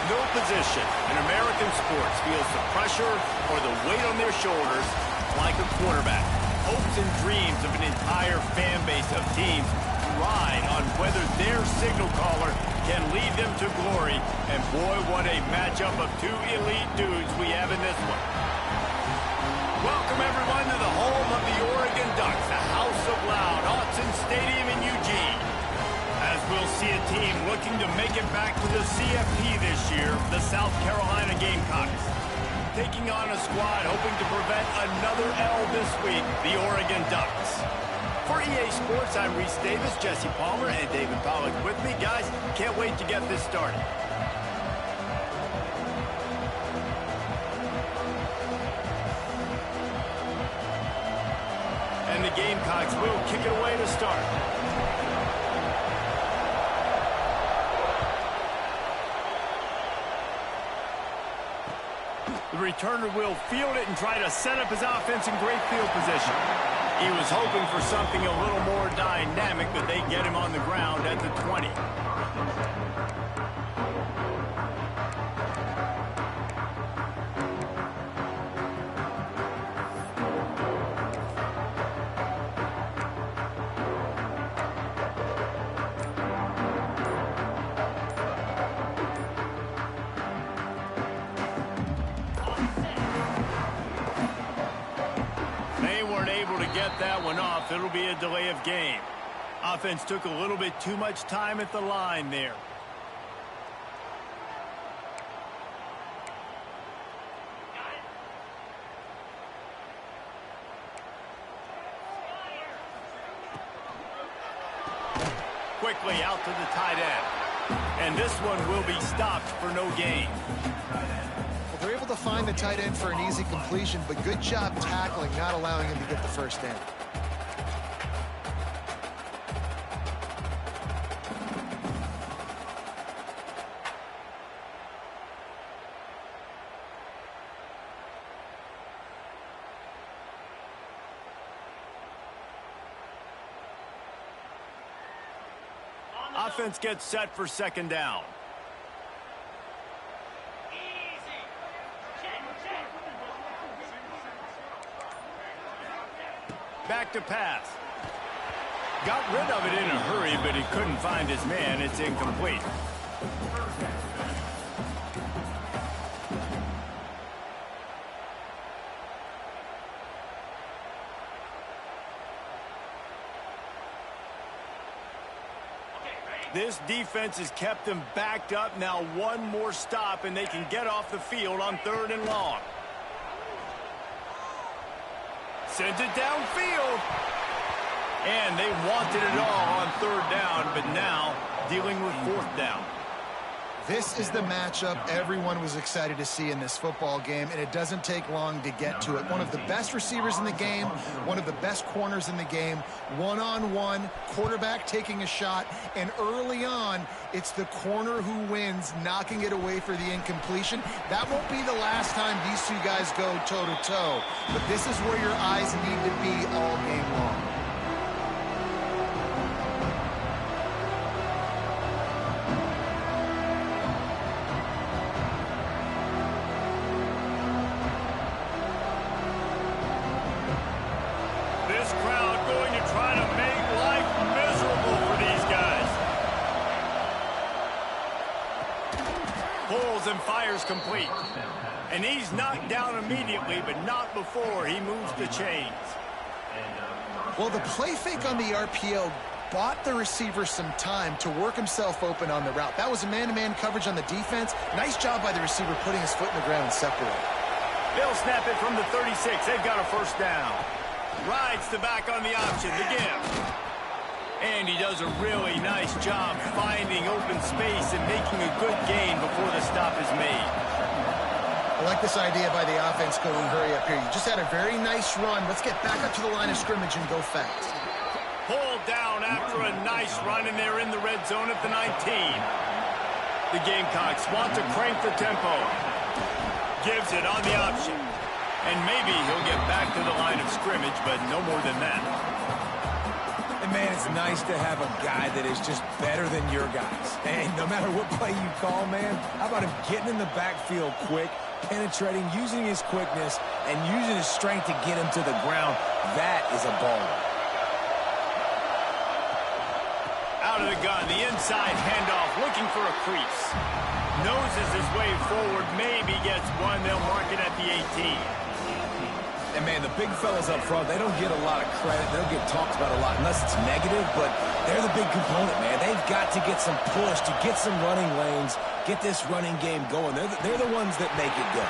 No position in American sports feels the pressure or the weight on their shoulders like a quarterback. Hopes and dreams of an entire fan base of teams ride on whether their signal caller can lead them to glory. And boy, what a matchup of two elite dudes we have in this one. Welcome, everyone, to the home of the Oregon Ducks, the House of Loud, Autzen Stadium in Eugene. As we'll see a team looking to make it back to the CFP this year, the South Carolina Gamecocks. Taking on a squad hoping to prevent another L this week, the Oregon Ducks. For EA Sports, I'm Reese Davis, Jesse Palmer, and David Pollack with me. Guys, can't wait to get this started. And the Gamecocks will kick it away to start. The returner will field it and try to set up his offense in great field position. He was hoping for something a little more dynamic, but they get him on the ground at the 20. That one off. It'll be a delay of game. Offense took a little bit too much time at the line there. Quickly out to the tight end. And this one will be stopped for no gain. They're able to find the tight end for an easy completion, but good job tackling, not allowing him to get the first down. Offense gets set for second down. Back to pass. Got rid of it in a hurry, but he couldn't find his man. It's incomplete. This defense has kept them backed up. Now one more stop, and they can get off the field on 3rd and long. Sends it downfield. And they wanted it all on 3rd down, but now dealing with 4th down. This is the matchup everyone was excited to see in this football game, and it doesn't take long to get to it. One of the best receivers in the game, one of the best corners in the game, one-on-one, quarterback taking a shot, and early on, it's the corner who wins, knocking it away for the incompletion. That won't be the last time these two guys go toe-to-toe, but this is where your eyes need to be all game long. circles and fires complete. And he's knocked down immediately, but not before he moves the chains. Well, the play fake on the RPO bought the receiver some time to work himself open on the route. That was a man-to-man coverage on the defense. Nice job by the receiver putting his foot in the ground and separating. They'll snap it from the 36. They've got a first down. Rides the back on the option, the give. And he does a really nice job finding open space and making a good gain before the stop is made. I like this idea by the offense going hurry up here. You just had a very nice run. Let's get back up to the line of scrimmage and go fast. Pulled down after a nice run, and they're in the red zone at the 19. The Gamecocks want to crank the tempo. Gives it on the option. And maybe he'll get back to the line of scrimmage, but no more than that. And, man, it's nice to have a guy that is just better than your guys. And no matter what play you call, man, how about him getting in the backfield quick, penetrating, using his quickness, and using his strength to get him to the ground? That is a baller. Out of the gun, the inside handoff, looking for a crease. Noses his way forward, maybe gets one. They'll mark it at the 18. And, man, the big fellas up front, they don't get a lot of credit. They don't get talked about a lot unless it's negative, but they're the big component, man. They've got to get some push, to get some running lanes, get this running game going. They're the ones that make it go.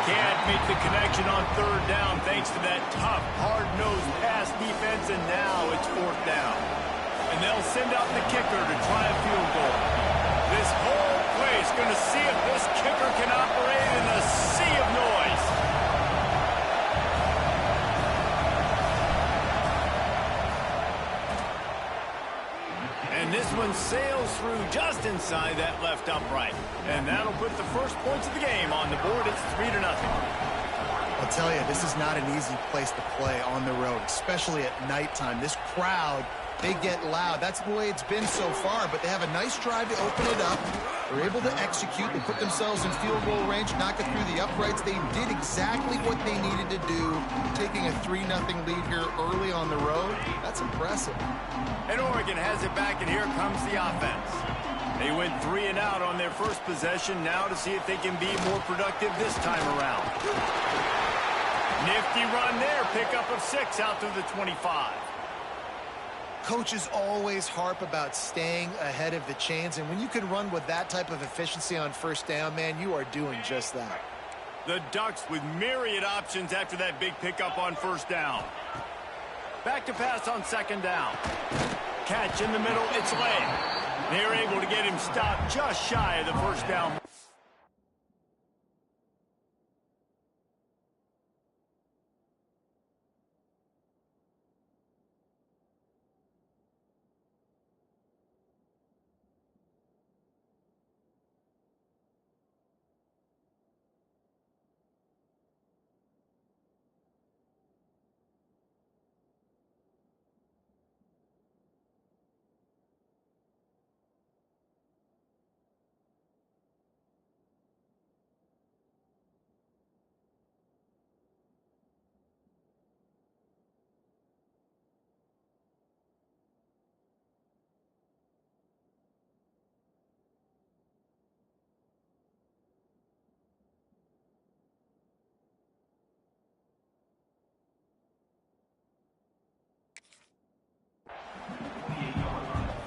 Can't make the connection on third down thanks to that tough, hard-nosed pass defense, and now it's fourth down. And they'll send out the kicker to try a field goal. This whole place going to see if this kicker can operate in a sea of noise. And this one sails through just inside that left upright. And that'll put the first points of the game on the board. It's 3-0. I'll tell you, this is not an easy place to play on the road, especially at nighttime. This crowd, they get loud. That's the way it's been so far, but they have a nice drive to open it up. They're able to execute. They put themselves in field goal range, knock it through the uprights. They did exactly what they needed to do, taking a 3-0 lead here early on the road. That's impressive. And Oregon has it back, and here comes the offense. They went 3 and out on their first possession, now to see if they can be more productive this time around. Nifty run there, pickup of 6 out to the 25. Coaches always harp about staying ahead of the chains, and when you can run with that type of efficiency on first down, man, you are doing just that. The Ducks with myriad options after that big pickup on first down. Back to pass on second down. Catch in the middle, it's late. They're able to get him stopped just shy of the first down.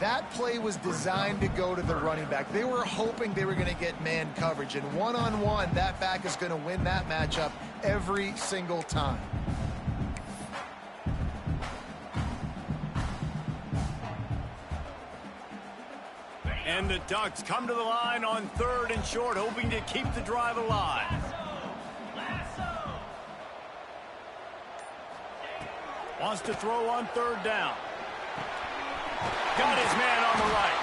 That play was designed to go to the running back. They were hoping they were going to get man coverage, and one-on-one, that back is going to win that matchup every single time. And the Ducks come to the line on third and short, hoping to keep the drive alive. Wants to throw on third down. Got his man on the right.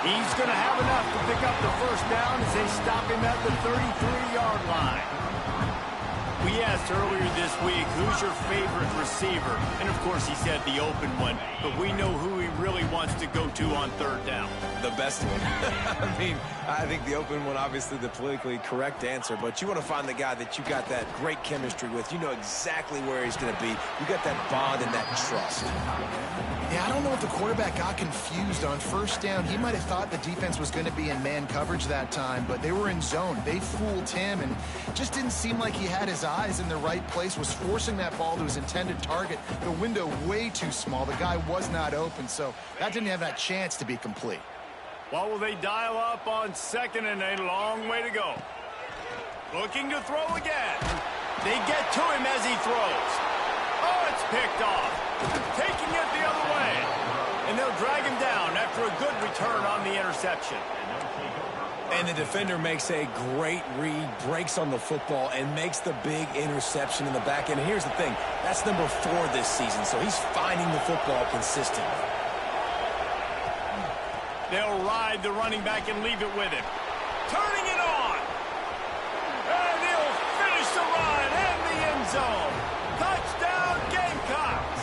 He's going to have enough to pick up the first down as they stop him at the 33-yard line. We asked earlier this week, who's your favorite receiver? And, of course, he said the open one. But we know who he really wants to go to on third down. The best one. I mean, I think the open one, obviously the politically correct answer. But you want to find the guy that you got that great chemistry with. You know exactly where he's going to be. You got that bond and that trust. Yeah, I don't know if the quarterback got confused on first down. He might have thought the defense was going to be in man coverage that time, but they were in zone. They fooled him, and just didn't seem like he had his eyes in the right place, was forcing that ball to his intended target. The window way too small. The guy was not open, so that didn't have that chance to be complete. What will they dial up on second and a long way to go? Looking to throw again. They get to him as he throws. Oh, it's picked off. Taking it the other way. And they'll drag him down after a good return on the interception. And the defender makes a great read, breaks on the football, and makes the big interception in the back end. And here's the thing, that's number 4 this season, so he's finding the football consistently. They'll ride the running back and leave it with him. Turning it on. And he'll finish the run in the end zone. Touchdown, Gamecocks.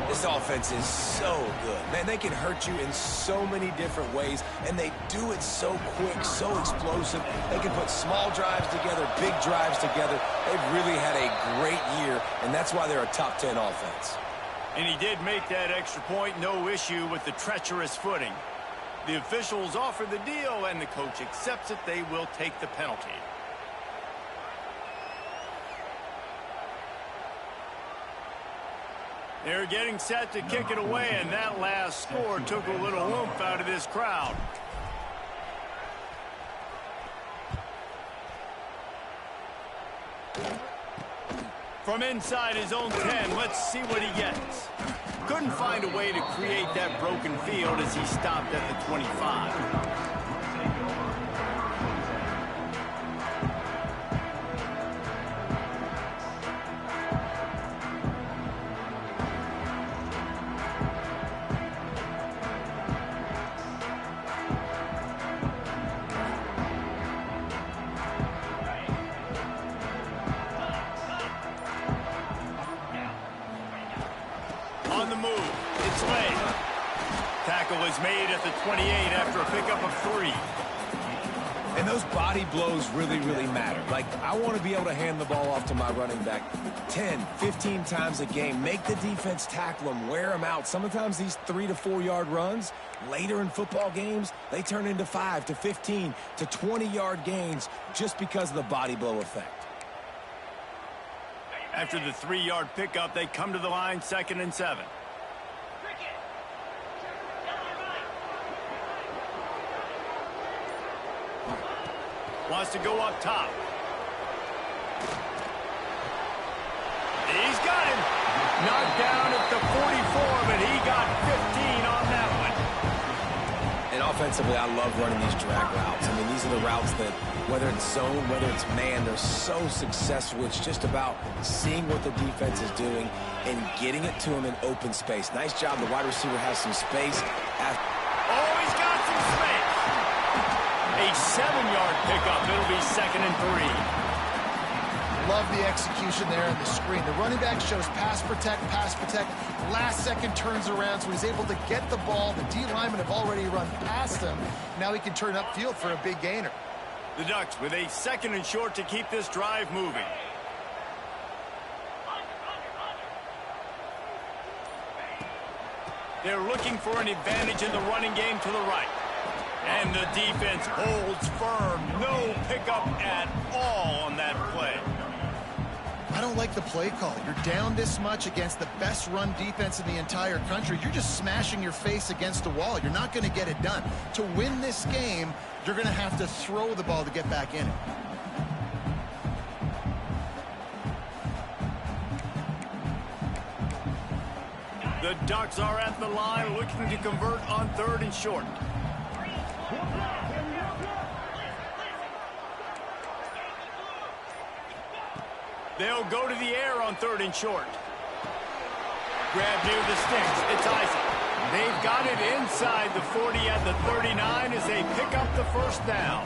This offense is so good. Man, they can hurt you in so many different ways, and they do it so quick, so explosive. They can put small drives together, big drives together. They've really had a great year, and that's why they're a top 10 offense. And he did make that extra point, no issue with the treacherous footing. The officials offer the deal, and the coach accepts it. They will take the penalty. They're getting set to kick it away, and that last score took a little oomph out of this crowd. From inside his own 10, let's see what he gets. Couldn't find a way to create that broken field as he stopped at the 25. On the move, it's late. Tackle is made at the 28 after a pickup of 3. And those body blows really, really matter. Like, I want to be able to hand the ball off to my running back 10, 15 times a game. Make the defense tackle them, wear them out. Sometimes these 3 to 4 yard runs, later in football games, they turn into 5 to 15 to 20 yard gains just because of the body blow effect. After the 3 yard pickup, they come to the line, 2nd and 7. Wants to go up top. He's got him. Knocked down at the 44, but he got 15 on that one. And offensively, I love running these drag routes. I mean, these are the routes that, whether it's zone, whether it's man, they're so successful. It's just about seeing what the defense is doing and getting it to him in open space. Nice job. The wide receiver has some space. Oh, he's got some space. A 7-yard pickup. It'll be 2nd and 3. Love the execution there on the screen. The running back shows pass protect, last second turns around, so he's able to get the ball. The D linemen have already run past him. Now he can turn upfield for a big gainer. The Ducks with a 2nd and short to keep this drive moving. They're looking for an advantage in the running game to the right. And the defense holds firm. No pickup at all on that play. I don't like the play call. You're down this much against the best run defense in the entire country. You're just smashing your face against the wall. You're not going to get it done. To win this game, you're going to have to throw the ball to get back in it. The Ducks are at the line looking to convert on 3rd and short. They'll go to the air on 3rd and short. Grab near the sticks. It's Isaac. They've got it inside the 40 at the 39 as they pick up the 1st down.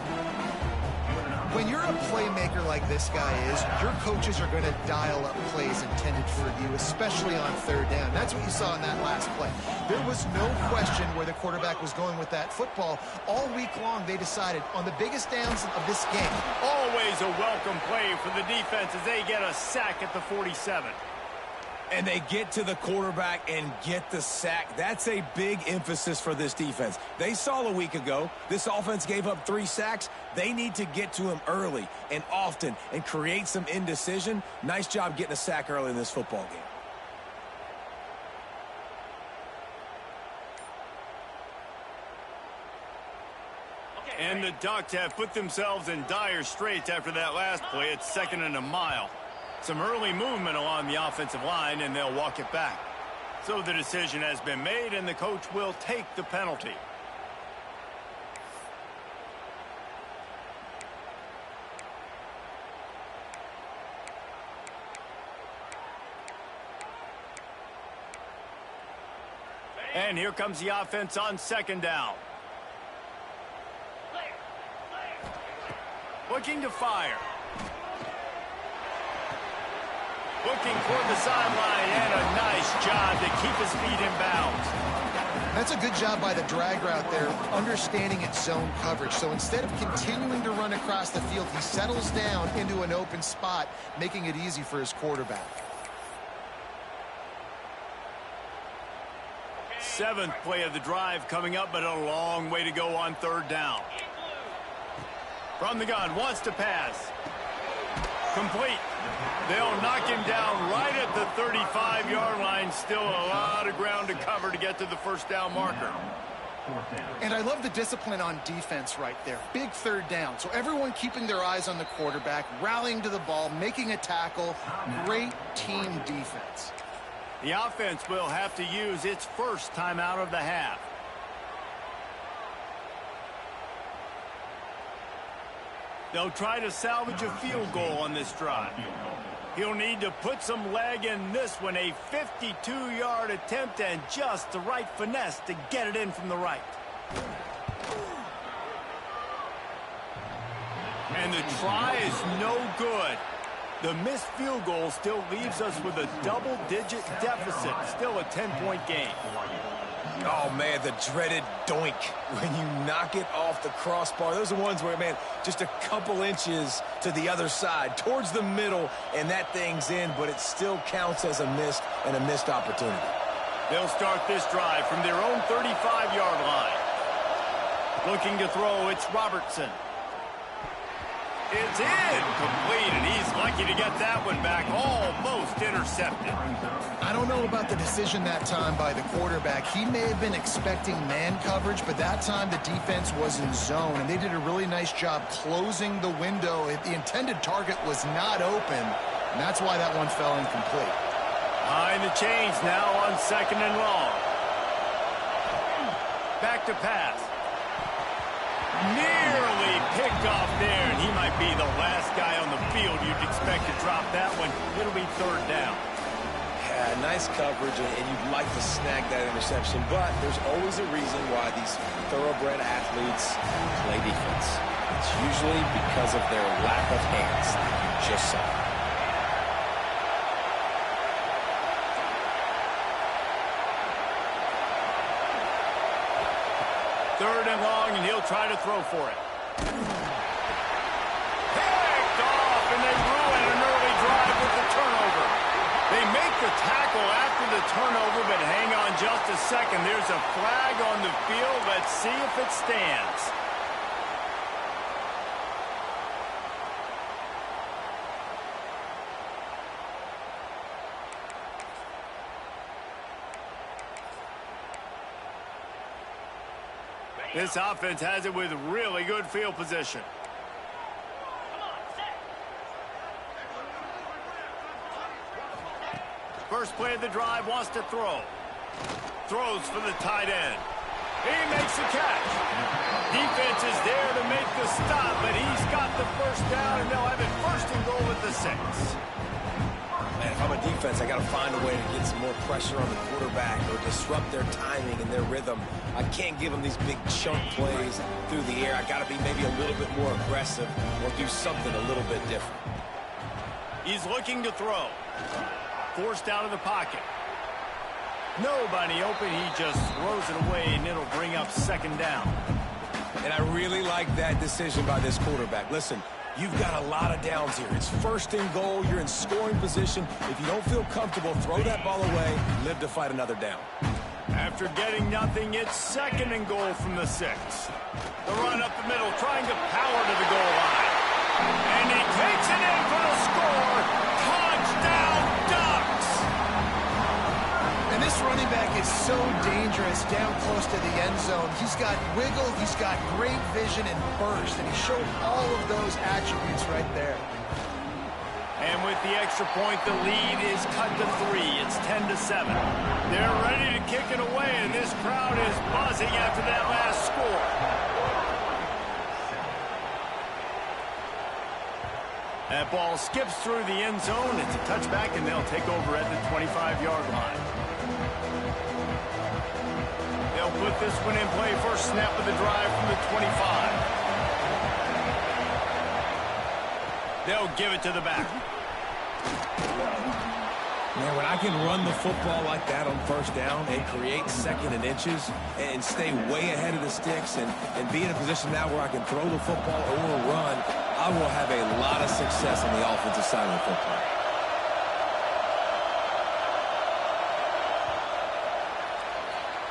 When you're a playmaker like this guy is, your coaches are going to dial up plays intended for you, especially on third down. That's what you saw in that last play. There was no question where the quarterback was going with that football. All week long, they decided on the biggest downs of this game. Always a welcome play for the defense as they get a sack at the 47. And they get to the quarterback and get the sack. That's a big emphasis for this defense. They saw a week ago, this offense gave up 3 sacks. They need to get to him early and often and create some indecision. Nice job getting a sack early in this football game. And the Ducks have put themselves in dire straits after that last play. It's 2nd and a mile. Some early movement along the offensive line, and they'll walk it back. So the decision has been made, and the coach will take the penalty. And here comes the offense on 2nd down. Looking to fire. Looking toward the sideline, and a nice job to keep his feet in bounds. That's a good job by the drag route there, understanding its zone coverage. So instead of continuing to run across the field, he settles down into an open spot, making it easy for his quarterback. 7th play of the drive coming up, but a long way to go on 3rd down. From the gun, wants to pass. Complete. They'll knock him down right at the 35-yard line. Still a lot of ground to cover to get to the 1st down marker. And I love the discipline on defense right there. Big 3rd down. So everyone keeping their eyes on the quarterback, rallying to the ball, making a tackle. Great team defense. The offense will have to use its first timeout of the half. They'll try to salvage a field goal on this drive. He'll need to put some leg in this one. A 52-yard attempt and just the right finesse to get it in from the right. And the try is no good. The missed field goal still leaves us with a double-digit deficit. Still a 10-point game. Oh, man, the dreaded doink when you knock it off the crossbar. Those are ones where, man, just a couple inches to the other side, towards the middle, and that thing's in, but it still counts as a missed opportunity. They'll start this drive from their own 35-yard line. Looking to throw, it's Robertson. It's incomplete, and he's lucky to get that one back, almost intercepted. I don't know about the decision that time by the quarterback. He may have been expecting man coverage, but that time the defense was in zone, and they did a really nice job closing the window. The intended target was not open, and that's why that one fell incomplete. Behind the chains now on 2nd and long. Back to pass. Nearly picked off there, and he might be the last guy on the field you'd expect to drop that one. It'll be 3rd down. Yeah, nice coverage, and you'd like to snag that interception, but there's always a reason why these thoroughbred athletes play defense. It's usually because of their lack of hands, like you just saw. 3rd and long, and he'll try to throw for it. Picked off, and they ruin an early drive with the turnover. They make the tackle after the turnover, but hang on just a second. There's a flag on the field. Let's see if it stands. This offense has it with really good field position. First play of the drive, wants to throw. Throws for the tight end. He makes the catch. Defense is there to make the stop, but he's got the 1st down, and they'll have it 1st and goal at the 6. Man, if I'm a defense defense, I got to find a way to get some more pressure on the quarterback or disrupt their timing and their rhythm. I can't give them these big chunk plays through the air. I got to be maybe a little bit more aggressive or do something a little bit different. He's looking to throw. Forced out of the pocket. Nobody open. He just throws it away, and it'll bring up second down. And I really like that decision by this quarterback. Listen, you've got a lot of downs here. It's first and goal. You're in scoring position. If you don't feel comfortable, throw that ball away. Live to fight another down. After getting nothing, it's second and goal from the 6. The run up the middle, trying to power to the goal line. And he takes it in for the score. Touchdown, Ducks! And this running back is so dangerous down close to the end zone. He's got wiggle, he's got great vision and burst, and he showed all of those attributes right there. And with the extra point, the lead is cut to 3. It's 10-7. They're ready to kick it away, and this crowd is buzzing after that last score. That ball skips through the end zone. It's a touchback, and they'll take over at the 25-yard line. They'll put this one in play. First snap of the drive from the 25. They'll give it to the back. Man, when I can run the football like that on first down and create second and inches and stay way ahead of the sticks and be in a position now where I can throw the football or run, I will have a lot of success on the offensive side of the football.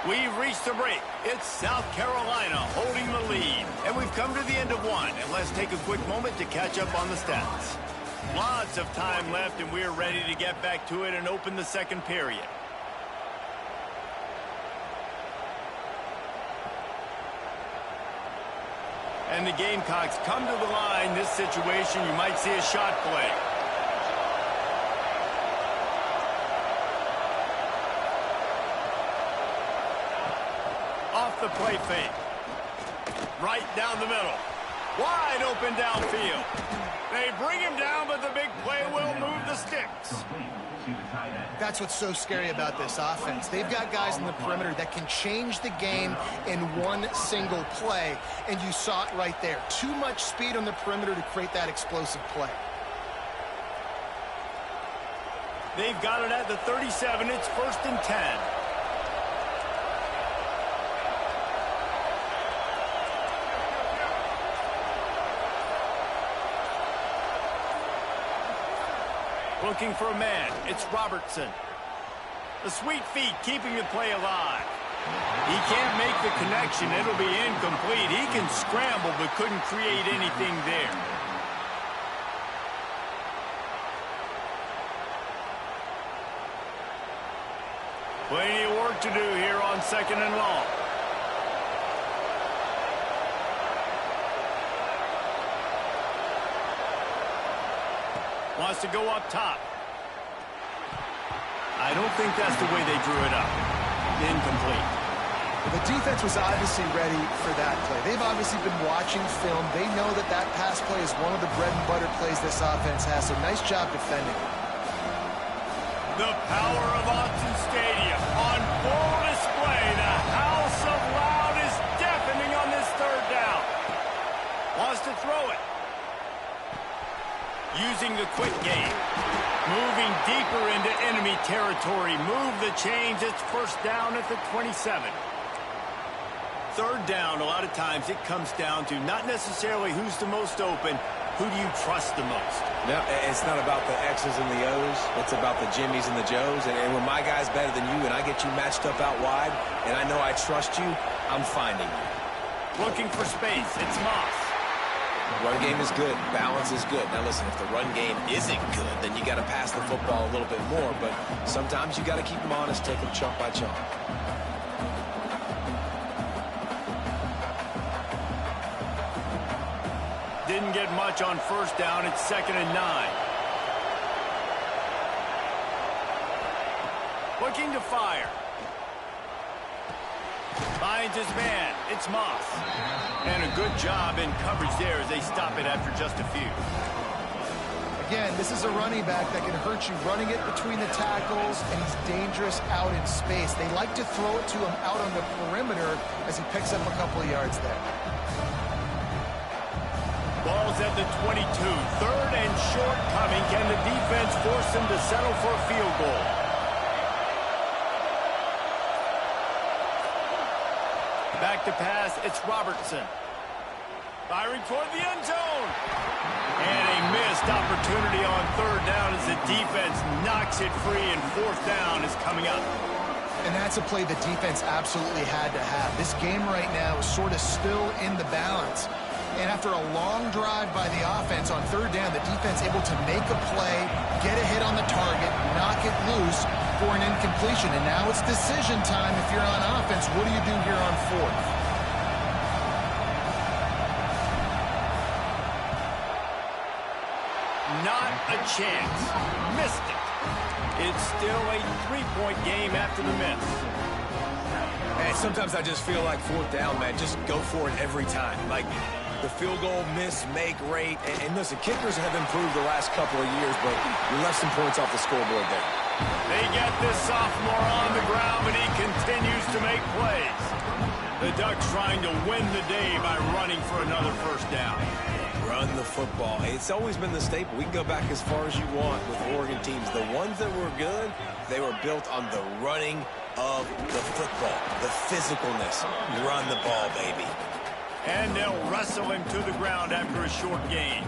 We've reached the break. It's South Carolina holding the lead. And we've come to the end of one. And let's take a quick moment to catch up on the stats. Lots of time left, and we're ready to get back to it and open the second period. And the Gamecocks come to the line. This situation, you might see a shot play. Off the play fake. Right down the middle. Wide open downfield. They bring him down, but the big play will move the sticks. That's what's so scary about this offense. They've got guys in the perimeter that can change the game in one single play, and you saw it right there. Too much speed on the perimeter to create that explosive play. They've got it at the 37. It's 1st and 10. Looking for a man. It's Robertson. The sweet feet keeping the play alive. He can't make the connection. It'll be incomplete. He can scramble but couldn't create anything there. Plenty of work to do here on 2nd and long. Wants to go up top. I don't think that's the way they drew it up. Incomplete. The defense was obviously ready for that play. They've obviously been watching film. They know that that pass play is one of the bread and butter plays this offense has, so nice job defending. The power of Autzen Stadium on full display. The house of loud is deafening on this 3rd down. Wants to throw it. Using the quick game. Moving deeper into enemy territory. Move the chains. It's 1st down at the 27. 3rd down, a lot of times it comes down to not necessarily who's the most open, who do you trust the most? No, it's not about the X's and the O's. It's about the Jimmies and the Joes. And when my guy's better than you and I get you matched up out wide and I know I trust you, I'm finding you. Looking for space. It's Moss. Run game is good. Balance is good. Now, listen, if the run game isn't good, then you got to pass the football a little bit more. But sometimes you got to keep them honest, take them chunk by chunk. Didn't get much on 1st down. It's 2nd and 9. Looking to fire. Finds his man. It's Moss. And a good job in coverage there as they stop it after just a few. Again, this is a running back that can hurt you running it between the tackles, and he's dangerous out in space. They like to throw it to him out on the perimeter as he picks up a couple of yards there. Ball's at the 22. Third and short coming. Can the defense force him to settle for a field goal? Back to pass, it's Robertson. Firing toward the end zone. And a missed opportunity on third down as the defense knocks it free, and fourth down is coming up. And that's a play the defense absolutely had to have. This game right now is sort of still in the balance. And after a long drive by the offense on third down, the defense able to make a play, get a hit on the target, knock it loose for an incompletion. And now it's decision time if you're on offense. What do you do here on fourth? Not a chance. Missed it. It's still a three-point game after the miss. Man, sometimes I just feel like fourth down, man, just go for it every time. Like the field goal miss, make rate. And listen, kickers have improved the last couple of years, but you left some points off the scoreboard there. They get this sophomore on the ground, but he continues to make plays. The Ducks trying to win the day by running for another first down. Run the football. It's always been the staple. We can go back as far as you want with Oregon teams. The ones that were good, they were built on the running of the football, the physicalness. Run the ball, baby. And they'll wrestle him to the ground after a short gain.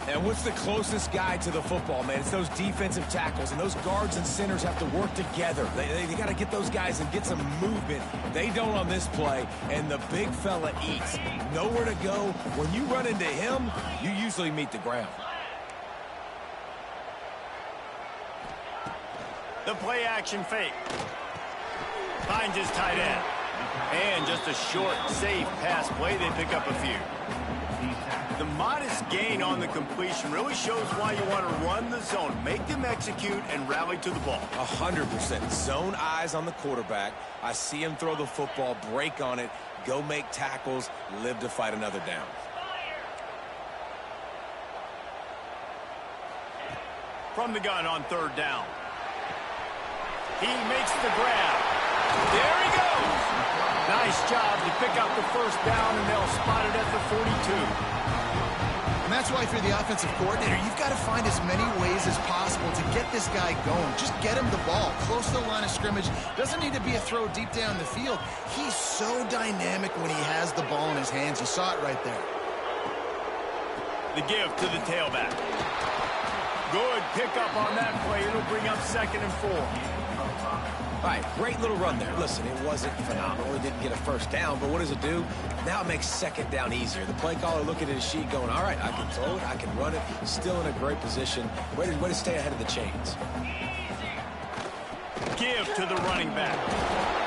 And what's the closest guy to the football, man? It's those defensive tackles, and those guards and centers have to work together. They got to get those guys and get some movement. They don't on this play, and the big fella eats. Nowhere to go. When you run into him, you usually meet the ground. The play action fake. Finds his tight end. And just a short, safe pass play. They pick up a few. The modest gain on the completion really shows why you want to run the zone. Make them execute and rally to the ball. 100%. Zone eyes on the quarterback. I see him throw the football, break on it, go make tackles, live to fight another down. From the gun on third down. He makes the grab. There he goes. Nice job to pick up the first down, and they'll spot it at the 42. And that's why if you're the offensive coordinator, you've got to find as many ways as possible to get this guy going. Just get him the ball close to the line of scrimmage. Doesn't need to be a throw deep down the field. He's so dynamic when he has the ball in his hands. You saw it right there. The give to the tailback. Good pickup on that play. It'll bring up 2nd and 4. All right, great little run there. Listen, it wasn't phenomenal. It didn't get a first down, but what does it do? Now it makes 2nd down easier. The play caller looking at his sheet going, all right, I can throw it, I can run it. Still in a great position. Way to stay ahead of the chains. Give to the running back.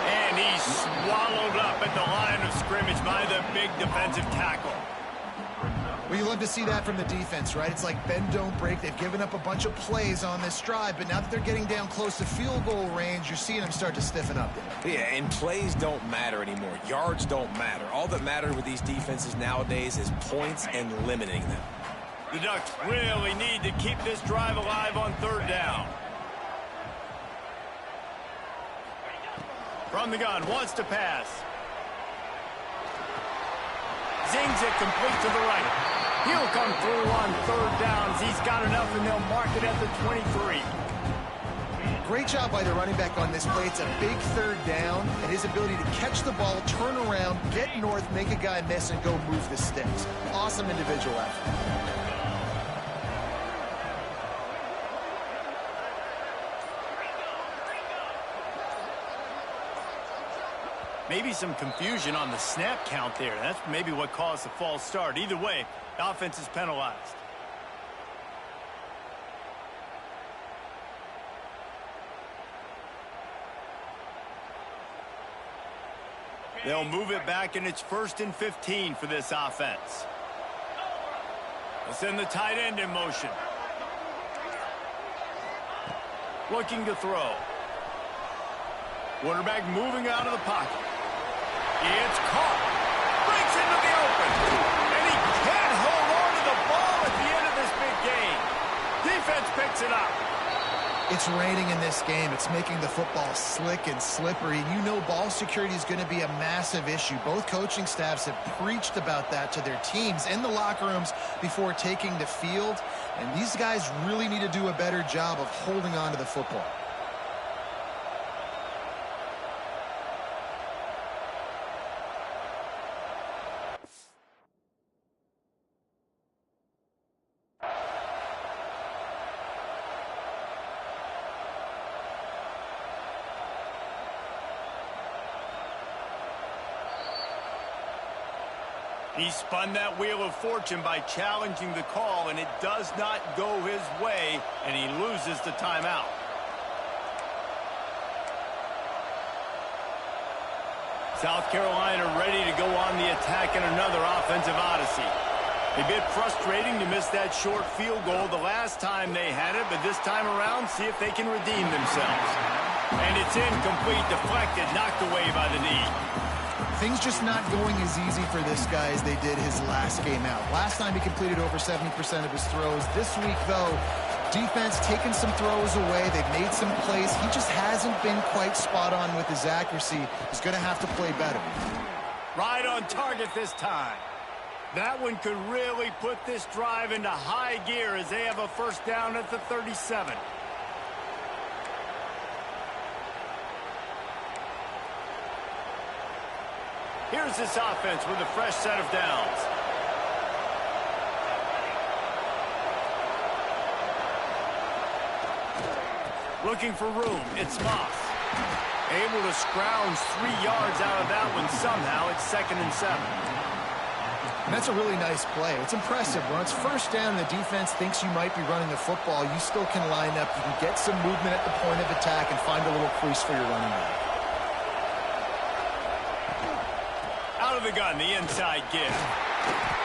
And he's swallowed up at the line of scrimmage by the big defensive tackle. Well, you love to see that from the defense, right? It's like bend, don't break. They've given up a bunch of plays on this drive, but now that they're getting down close to field goal range, you're seeing them start to stiffen up there. Yeah, and plays don't matter anymore. Yards don't matter. All that matters with these defenses nowadays is points and limiting them. The Ducks really need to keep this drive alive on third down. From the gun, wants to pass. Zings it complete to the right. He'll come through on third downs. He's got enough, and they'll mark it at the 23. Great job by the running back on this play. It's a big third down, and his ability to catch the ball, turn around, get north, make a guy miss, and go move the sticks. Awesome individual effort. Maybe some confusion on the snap count there. That's maybe what caused the false start. Either way, the offense is penalized. They'll move it back, and it's 1st and 15 for this offense. They'll send the tight end in motion. Looking to throw. Quarterback moving out of the pocket. It's caught. Breaks into the open. And he can't hold on to the ball at the end of this big game. defense picks it up. It's raining in this game. It's making the football slick and slippery. And you know ball security is going to be a massive issue. Both coaching staffs have preached about that to their teams in the locker rooms before taking the field. And these guys really need to do a better job of holding on to the football. He spun that wheel of fortune by challenging the call, and it does not go his way, and he loses the timeout. South Carolina ready to go on the attack in another offensive odyssey. A bit frustrating to miss that short field goal the last time they had it, but this time around, see if they can redeem themselves. And it's incomplete, deflected, knocked away by the knee. Things just not going as easy for this guy as they did his last game out. Last time he completed over 70% of his throws. This week, though, defense taking some throws away. They've made some plays. He just hasn't been quite spot on with his accuracy. He's going to have to play better. Right on target this time. That one could really put this drive into high gear as they have a first down at the 37. Here's this offense with a fresh set of downs. Looking for room. It's Moss. Able to scrounge 3 yards out of that one somehow. It's 2nd and 7. And that's a really nice play. It's impressive. When it's first down, the defense thinks you might be running the football. You still can line up. You can get some movement at the point of attack and find a little crease for your running back. Out of the gun, the inside give.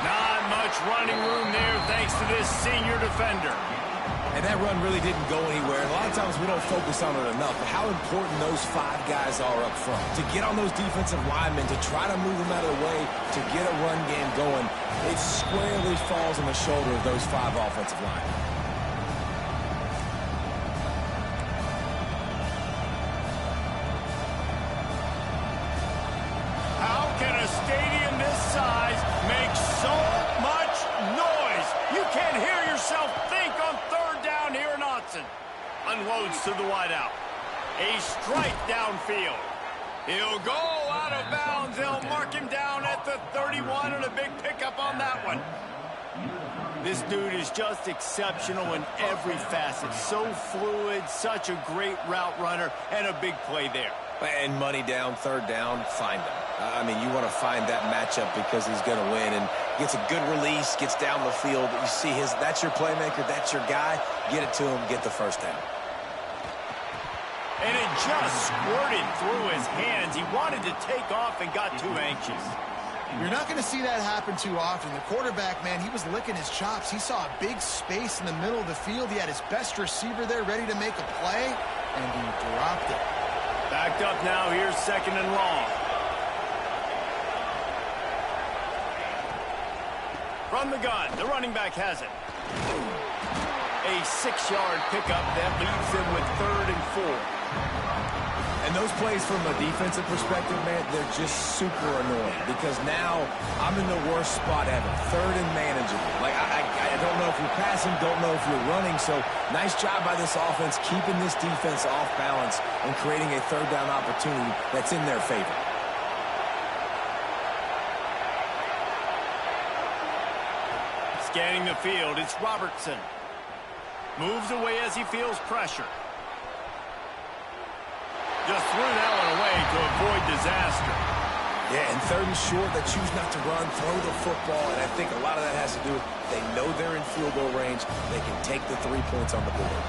Not much running room there thanks to this senior defender. And that run really didn't go anywhere. And a lot of times we don't focus on it enough. But how important those 5 guys are up front. To get on those defensive linemen, to try to move them out of the way, to get a run game going, it squarely falls on the shoulder of those 5 offensive linemen. How can a stadium this size make so much noise? You can't hear yourself think on third down here in Autzen. Unloads to the wideout. A strike downfield. He'll go out of bounds. They'll mark him down at the 31 and a big pickup on that one. This dude is just exceptional in every facet. So fluid, such a great route runner, and a big play there. And money down, third down, find him. I mean, you want to find that matchup because he's going to win and gets a good release, gets down the field. You see that's your playmaker, that's your guy. Get it to him, get the first down. And it just squirted through his hands. He wanted to take off and got too anxious. You're not going to see that happen too often. The quarterback, man, he was licking his chops. He saw a big space in the middle of the field. He had his best receiver there ready to make a play, and he dropped it. Backed up now, here's 2nd and long. From the gun, the running back has it. A 6-yard pickup that leaves them with 3rd and 4. And those plays from a defensive perspective, man, they're just super annoying because now I'm in the worst spot ever. 3rd and manageable. Like, I don't know if you're passing, don't know if you're running. So nice job by this offense keeping this defense off balance and creating a 3rd down opportunity that's in their favor. Scanning the field, it's Robertson. Moves away as he feels pressure. Just threw that one away to avoid disaster. Yeah, and 3rd and short, they choose not to run, throw the football, and I think a lot of that has to do with they know they're in field goal range. They can take the 3 points on the board.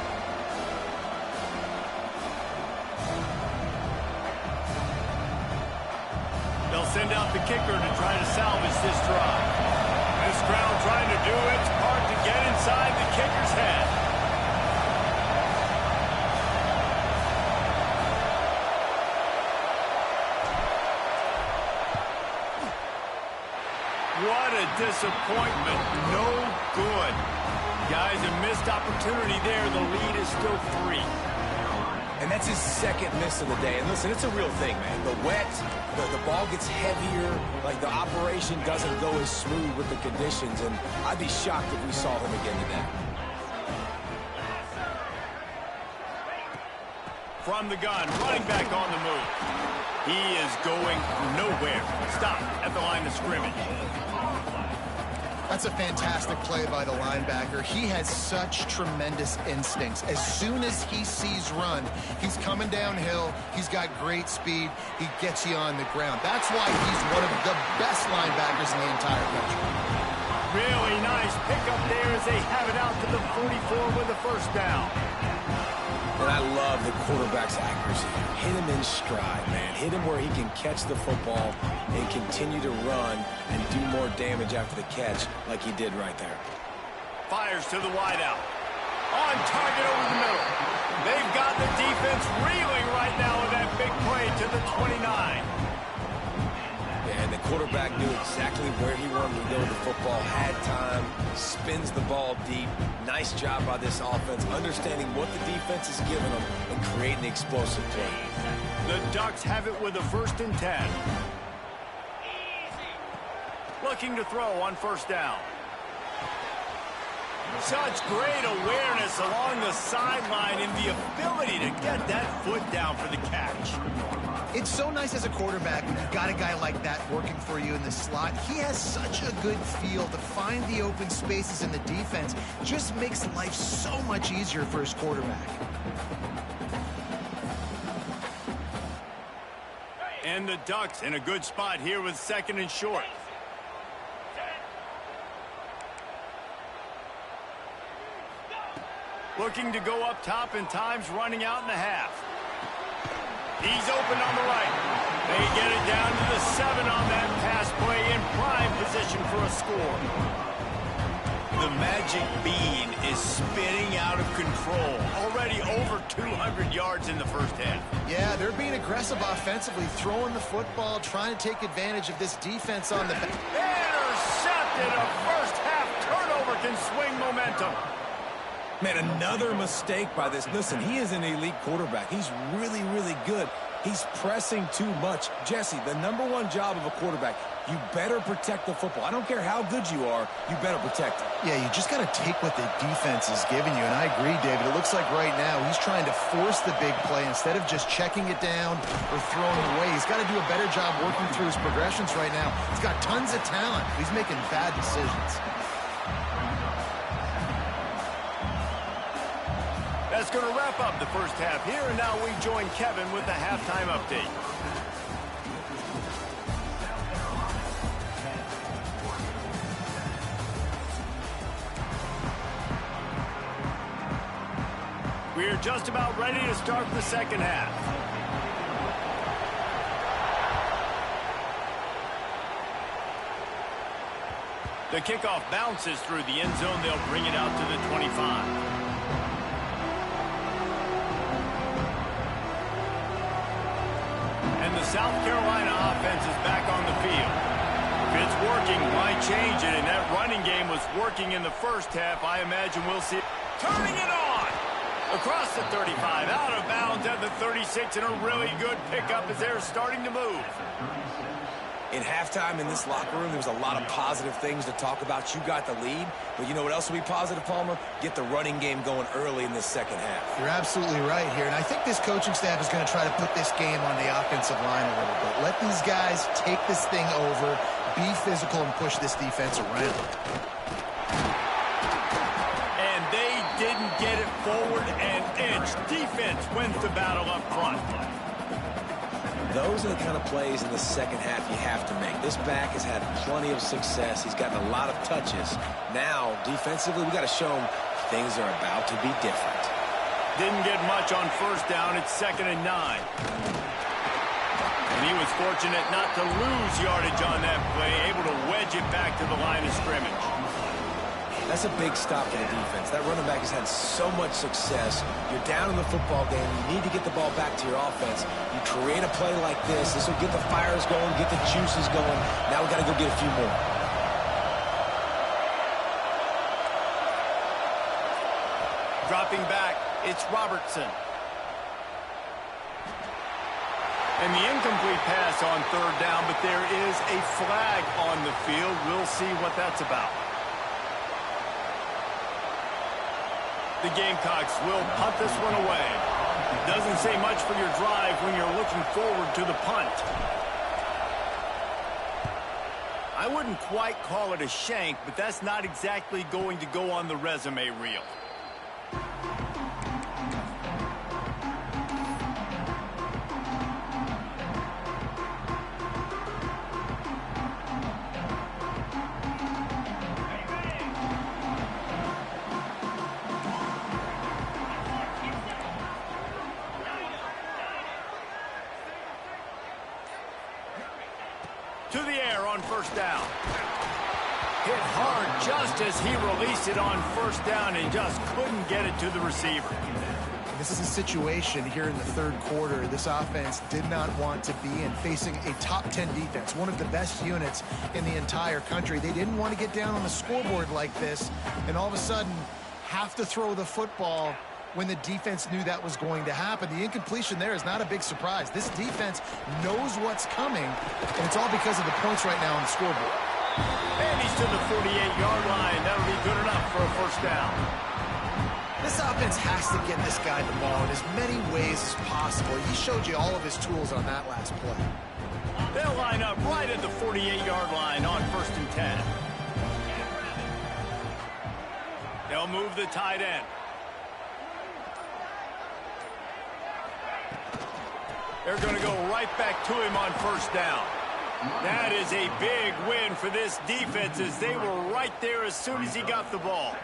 They'll send out the kicker to try to salvage this drive. This crowd trying to do it. It's hard to get inside the kicker's head. What a disappointment. No good. Guys, a missed opportunity there. The lead is still 3. And that's his second miss of the day. And listen, it's a real thing, man. The wet, the ball gets heavier. Like, the operation doesn't go as smooth with the conditions. And I'd be shocked if we saw him again today. From the gun, running back on the move. He is going nowhere. Stop at the line of scrimmage. That's a fantastic play by the linebacker. He has such tremendous instincts. As soon as he sees run, he's coming downhill. He's got great speed. He gets you on the ground. That's why he's one of the best linebackers in the entire country. Really nice pickup there as they have it out to the 44 with the first down. And I love the quarterback's accuracy. Hit him in stride, man. Hit him where he can catch the football and continue to run and do more damage after the catch like he did right there. Fires to the wideout. On target over the middle. They've got the defense reeling right now with that big play to the 29. And the quarterback knew exactly where he wanted to go with the football, had time, spins the ball deep. Nice job by this offense, understanding what the defense is giving them and creating the explosive play. The Ducks have it with a 1st and 10. Looking to throw on first down. Such great awareness along the sideline and the ability to get that foot down for the catch. It's so nice as a quarterback when you've got a guy like that working for you in the slot. He has such a good feel to find the open spaces in the defense. Just makes life so much easier for his quarterback. And the Ducks in a good spot here with 2nd and short. Looking to go up top, and time's running out in the half. He's open on the right. They get it down to the 7 on that pass play, in prime position for a score. The magic bean is spinning out of control. Already over 200 yards in the first half. Yeah, they're being aggressive offensively, throwing the football, trying to take advantage of this defense on the back. Intercepted. A first half turnover can swing momentum. Man, another mistake by this. Listen, he is an elite quarterback. He's really, really good. He's pressing too much. Jesse, the #1 job of a quarterback, you better protect the football. I don't care how good you are, you better protect it. Yeah, you just got to take what the defense is giving you. And I agree, David. It looks like right now he's trying to force the big play instead of just checking it down or throwing it away. He's got to do a better job working through his progressions right now. He's got tons of talent. He's making bad decisions. That's going to wrap up the first half here, and now we join Kevin with the halftime update. We're just about ready to start the second half. The kickoff bounces through the end zone. They'll bring it out to the 25. And the South Carolina offense is back on the field. If it's working, why change it? And that running game was working in the first half. I imagine we'll see it. Turning it on! Across the 35, out of bounds at the 36, and a really good pickup as they're starting to move. In halftime in this locker room, there was a lot of positive things to talk about. You got the lead, but you know what else will be positive, Palmer? Get the running game going early in this second half. You're absolutely right here, and I think this coaching staff is going to try to put this game on the offensive line a little bit. Let these guys take this thing over, be physical, and push this defense around. And they didn't get it forward an inch. Defense wins the battle up front. Those are the kind of plays in the second half you have to make. This back has had plenty of success. He's gotten a lot of touches. Now, defensively, we got to show him things are about to be different. Didn't get much on first down. It's 2nd and 9. And he was fortunate not to lose yardage on that play, able to wedge it back to the line of scrimmage. That's a big stop for the defense. That running back has had so much success. You're down in the football game. You need to get the ball back to your offense. You create a play like this. This will get the fires going, get the juices going. Now we got to go get a few more. It's Robertson. And the incomplete pass on third down, but there is a flag on the field. We'll see what that's about. The Gamecocks will punt this one away. Doesn't say much for your drive when you're looking forward to the punt. I wouldn't quite call it a shank, but that's not exactly going to go on the resume reel. To the air on first down. Hit hard just as he released it on first down and just couldn't get it to the receiver. This is a situation here in the third quarter this offense did not want to be in, facing a top 10 defense, one of the best units in the entire country. They didn't want to get down on the scoreboard like this and all of a sudden have to throw the football when the defense knew that was going to happen. The incompletion there is not a big surprise. This defense knows what's coming, and it's all because of the points right now on the scoreboard. And he's to the 48-yard line. That'll be good enough for a first down. This offense has to get this guy the ball in as many ways as possible. He showed you all of his tools on that last play. They'll line up right at the 48-yard line on first and 10. They'll move the tight end. They're going to go right back to him on first down. That is a big win for this defense as they were right there as soon as he got the ball.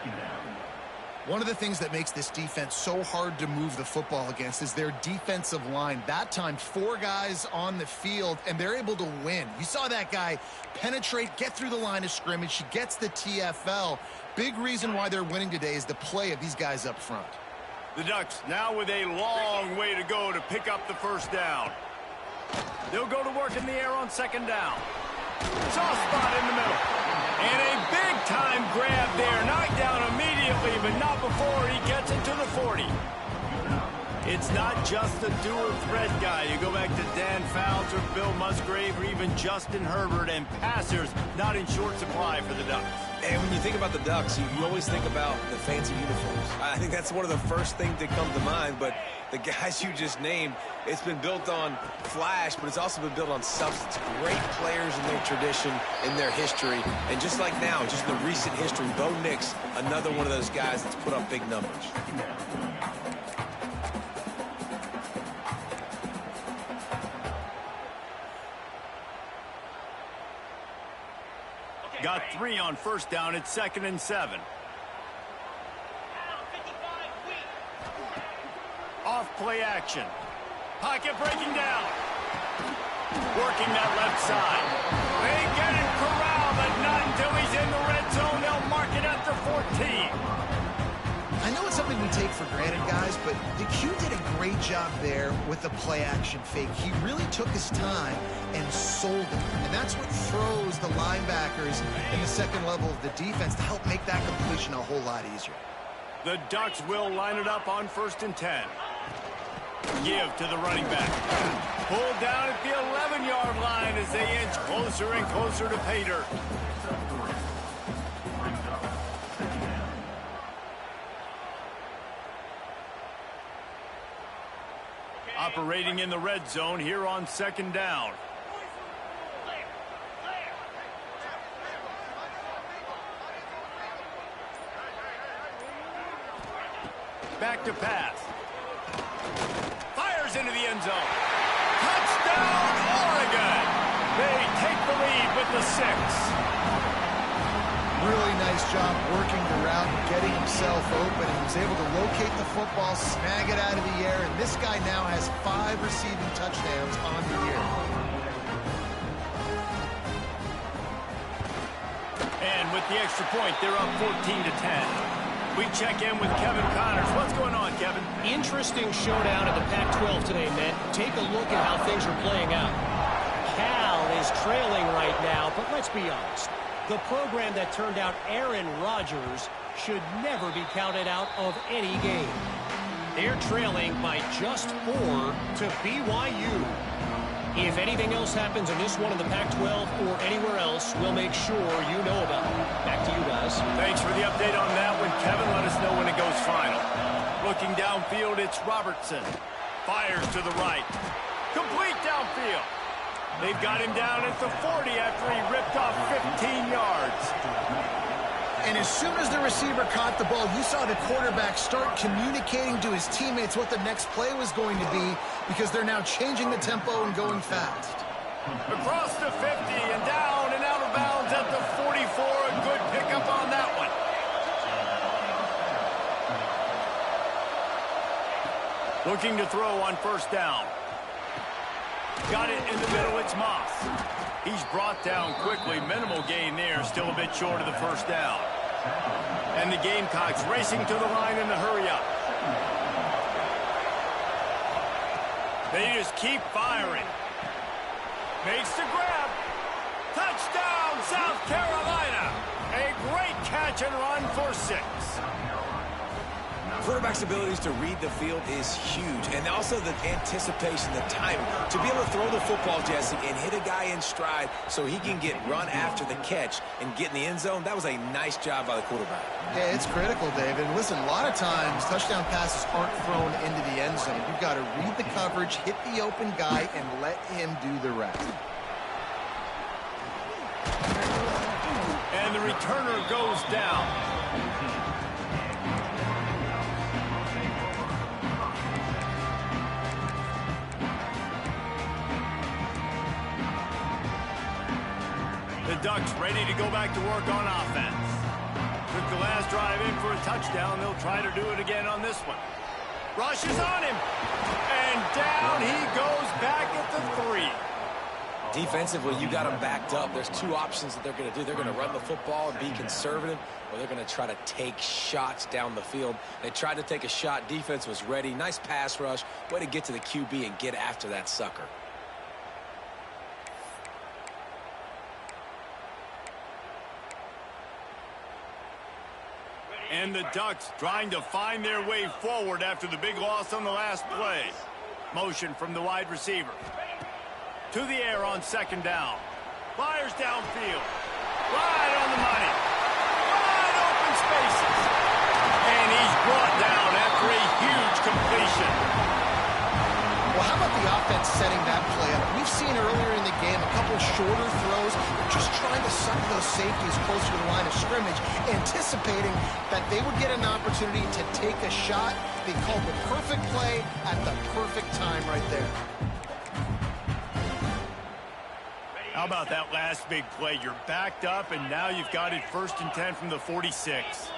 One of the things that makes this defense so hard to move the football against is their defensive line. That time, 4 guys on the field, and they're able to win. You saw that guy penetrate, get through the line of scrimmage. He gets the TFL. Big reason why they're winning today is the play of these guys up front. The Ducks now with a long way to go to pick up the first down. They'll go to work in the air on second down. Soft spot in the middle. And a big-time grab there. Knocked down immediately, but not before he gets it to the 40. It's not just a dual-threat guy. You go back to Dan Fouts or Bill Musgrave or even Justin Herbert, and passers not in short supply for the Ducks. And when you think about the Ducks, you always think about the fancy uniforms. I think that's one of the first things that come to mind, but the guys you just named, it's been built on flash, but it's also been built on substance. Great players in their tradition, in their history, and just like now, just in the recent history, Bo Nix, another one of those guys that's put up big numbers. Got 3 on first down. It's 2nd and 7. Off play action. Pocket breaking down. Working that left side. They get it corralled, but not until he's in the red zone. They'll mark it at the 14. I know it's something we take for granted, guys, but the Q did a great job there with the play-action fake. He really took his time and sold it. And that's what throws the linebackers in the second level of the defense to help make that completion a whole lot easier. The Ducks will line it up on 1st and 10. Give to the running back. Pulled down at the 11-yard line as they inch closer and closer to pay dirt. Operating in the red zone here on 2nd down. Back to pass. Fires into the end zone. Touchdown, Oregon! They take the lead with the 6. Really nice job working the route and getting himself open. He was able to locate the football, snag it out of the air, and this guy now has 5 receiving touchdowns on the year. And with the extra point, they're up 14-10. We check in with Kevin Connors. What's going on, Kevin? Interesting showdown in the Pac-12 today, man. Take a look at how things are playing out. Cal is trailing right now, but let's be honest. The program that turned out Aaron Rodgers should never be counted out of any game. They're trailing by just 4 to BYU. If anything else happens in this one in the Pac-12 or anywhere else, we'll make sure you know about it. Back to you guys. Thanks for the update on that one, Kevin. Let us know when it goes final. Looking downfield, it's Robertson. Fires to the right. Complete downfield. They've got him down at the 40 after he ripped off 15 yards. And as soon as the receiver caught the ball, you saw the quarterback start communicating to his teammates what the next play was going to be, because they're now changing the tempo and going fast. Across the 50 and down and out of bounds at the 44. A good pickup on that one. Looking to throw on first down. Got it in the middle. It's Moss. He's brought down quickly. Minimal gain there. Still a bit short of the first down. And the Gamecocks racing to the line in the hurry-up. They just keep firing. Makes the grab. Touchdown, South Carolina. A great catch and run for 6. Quarterback's abilities to read the field is huge, and also the anticipation, the timing. To be able to throw the football, Jesse, and hit a guy in stride so he can get run after the catch and get in the end zone, that was a nice job by the quarterback. Yeah, it's critical, David. And listen, a lot of times touchdown passes aren't thrown into the end zone. You've got to read the coverage, hit the open guy, and let him do the rest. And the returner goes down. The Ducks ready to go back to work on offense. Took the last drive in for a touchdown. They'll try to do it again on this one. Rush is on him. And down he goes back at the 3. Defensively, you got them backed up. There's 2 options that they're going to do. They're going to run the football and be conservative, or they're going to try to take shots down the field. They tried to take a shot. Defense was ready. Nice pass rush. Way to get to the QB and get after that sucker. And the Ducks trying to find their way forward after the big loss on the last play. Motion from the wide receiver. To the air on second down. Fires downfield. Right on the money. Wide open spaces. And he's brought down after a huge completion. Well, how about the offense setting that play up? We've seen earlier in the game a couple shorter throws, just trying to suck those safeties closer to the line of scrimmage, anticipating that they would get an opportunity to take a shot. They called the perfect play at the perfect time right there. How about that last big play? You're backed up, and now you've got it 1st and 10 from the 46.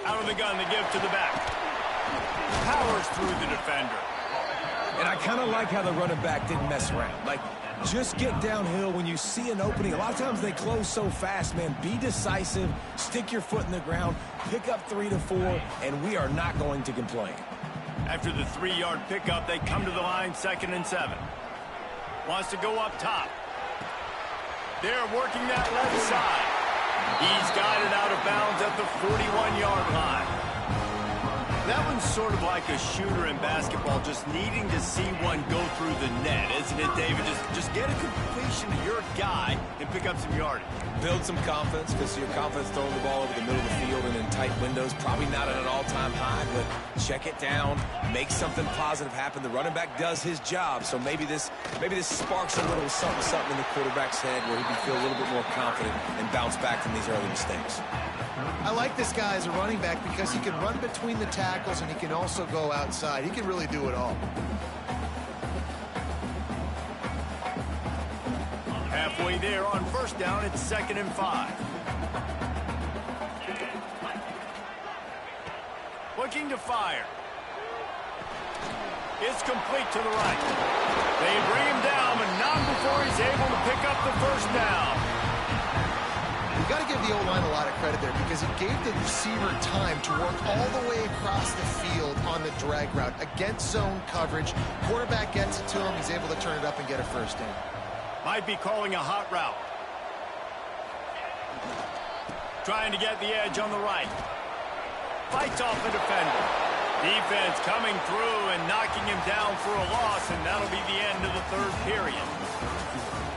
Out of the gun, the give to the back. Powers through the defender. And I kind of like how the running back didn't mess around. Like, just get downhill when you see an opening. A lot of times they close so fast, man. Be decisive, stick your foot in the ground, pick up 3 to 4, and we are not going to complain. After the 3-yard pickup, they come to the line 2nd and 7. Wants to go up top. They're working that left side. He's got it out of bounds at the 41-yard line. That one's sort of like a shooter in basketball, just needing to see one go through the net, isn't it, David? Just get a completion to your guy and pick up some yardage. Build some confidence, because your confidence throwing the ball over the middle of the field and in tight windows, probably not at an all-time high, but check it down, make something positive happen. The running back does his job, so maybe this sparks a little something in the quarterback's head where he can feel a little bit more confident and bounce back from these early mistakes. I like this guy as a running back because he can run between the tackles and he can also go outside. He can really do it all. Halfway there on first down, it's 2nd and 5. Looking to fire. It's complete to the right. They bring him down, but not before he's able to pick up the first down. You've got to give the O-line a lot of credit there because it gave the receiver time to work all the way across the field on the drag route against zone coverage. Quarterback gets it to him. He's able to turn it up and get a first down. Might be calling a hot route. Trying to get the edge on the right. Fights off the defender. Defense coming through and knocking him down for a loss, and that'll be the end of the third period.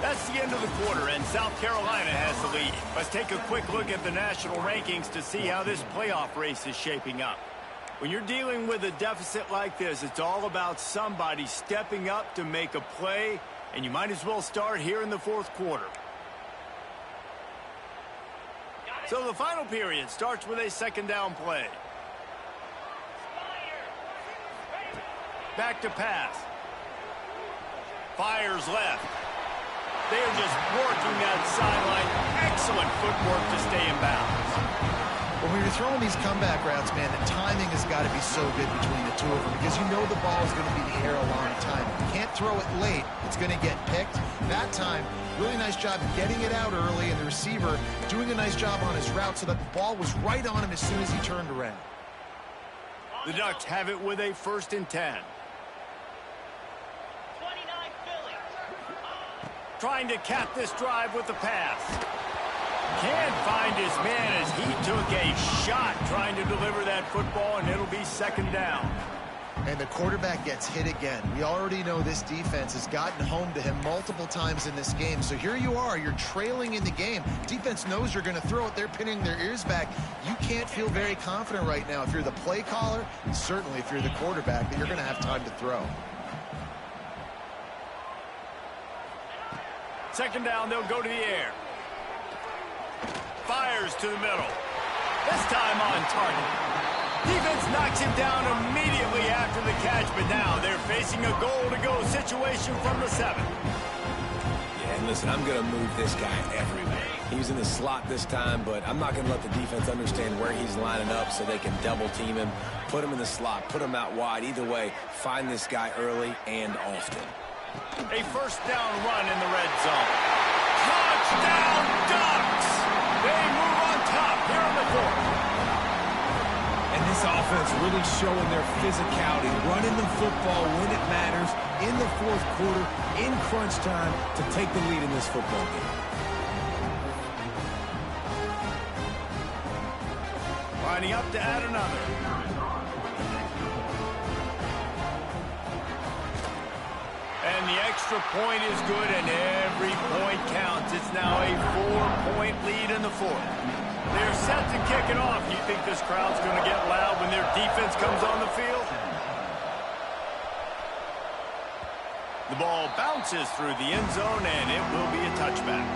That's the end of the quarter, and South Carolina has the lead. Let's take a quick look at the national rankings to see how this playoff race is shaping up. When you're dealing with a deficit like this, it's all about somebody stepping up to make a play, and you might as well start here in the fourth quarter. So the final period starts with a second down play. Back to pass. Fires left. They are just working that sideline. Excellent footwork to stay in bounds. When you're throwing these comeback routes, man, the timing has got to be so good between the two of them because you know the ball is going to be in the air a long time. You can't throw it late. It's going to get picked. That time, really nice job getting it out early, and the receiver doing a nice job on his route so that the ball was right on him as soon as he turned around. The Ducks have it with a 1st and 10. Trying to cap this drive with the pass. Can't find his man as he took a shot trying to deliver that football, and it'll be second down. And the quarterback gets hit again. We already know this defense has gotten home to him multiple times in this game. So here you are, you're trailing in the game. Defense knows you're going to throw it. They're pinning their ears back. You can't feel very confident right now if you're the play caller, and certainly if you're the quarterback, that you're going to have time to throw. Second down, they'll go to the air. Fires to the middle. This time on target. Defense knocks him down immediately after the catch, but now they're facing a goal-to-go situation from the 7. Yeah, and listen, I'm going to move this guy everywhere. He's in the slot this time, but I'm not going to let the defense understand where he's lining up so they can double-team him, put him in the slot, put him out wide. Either way, find this guy early and often. A first down run in the red zone. Touchdown, Ducks! They move on top here in the 4th. And this offense really showing their physicality, running the football when it matters, in the 4th quarter, in crunch time, to take the lead in this football game. Lining up to add another. And the extra point is good, and every point counts. It's now a 4-point lead in the 4th. They're set to kick it off. You think this crowd's going to get loud when their defense comes on the field? The ball bounces through the end zone, and it will be a touchback.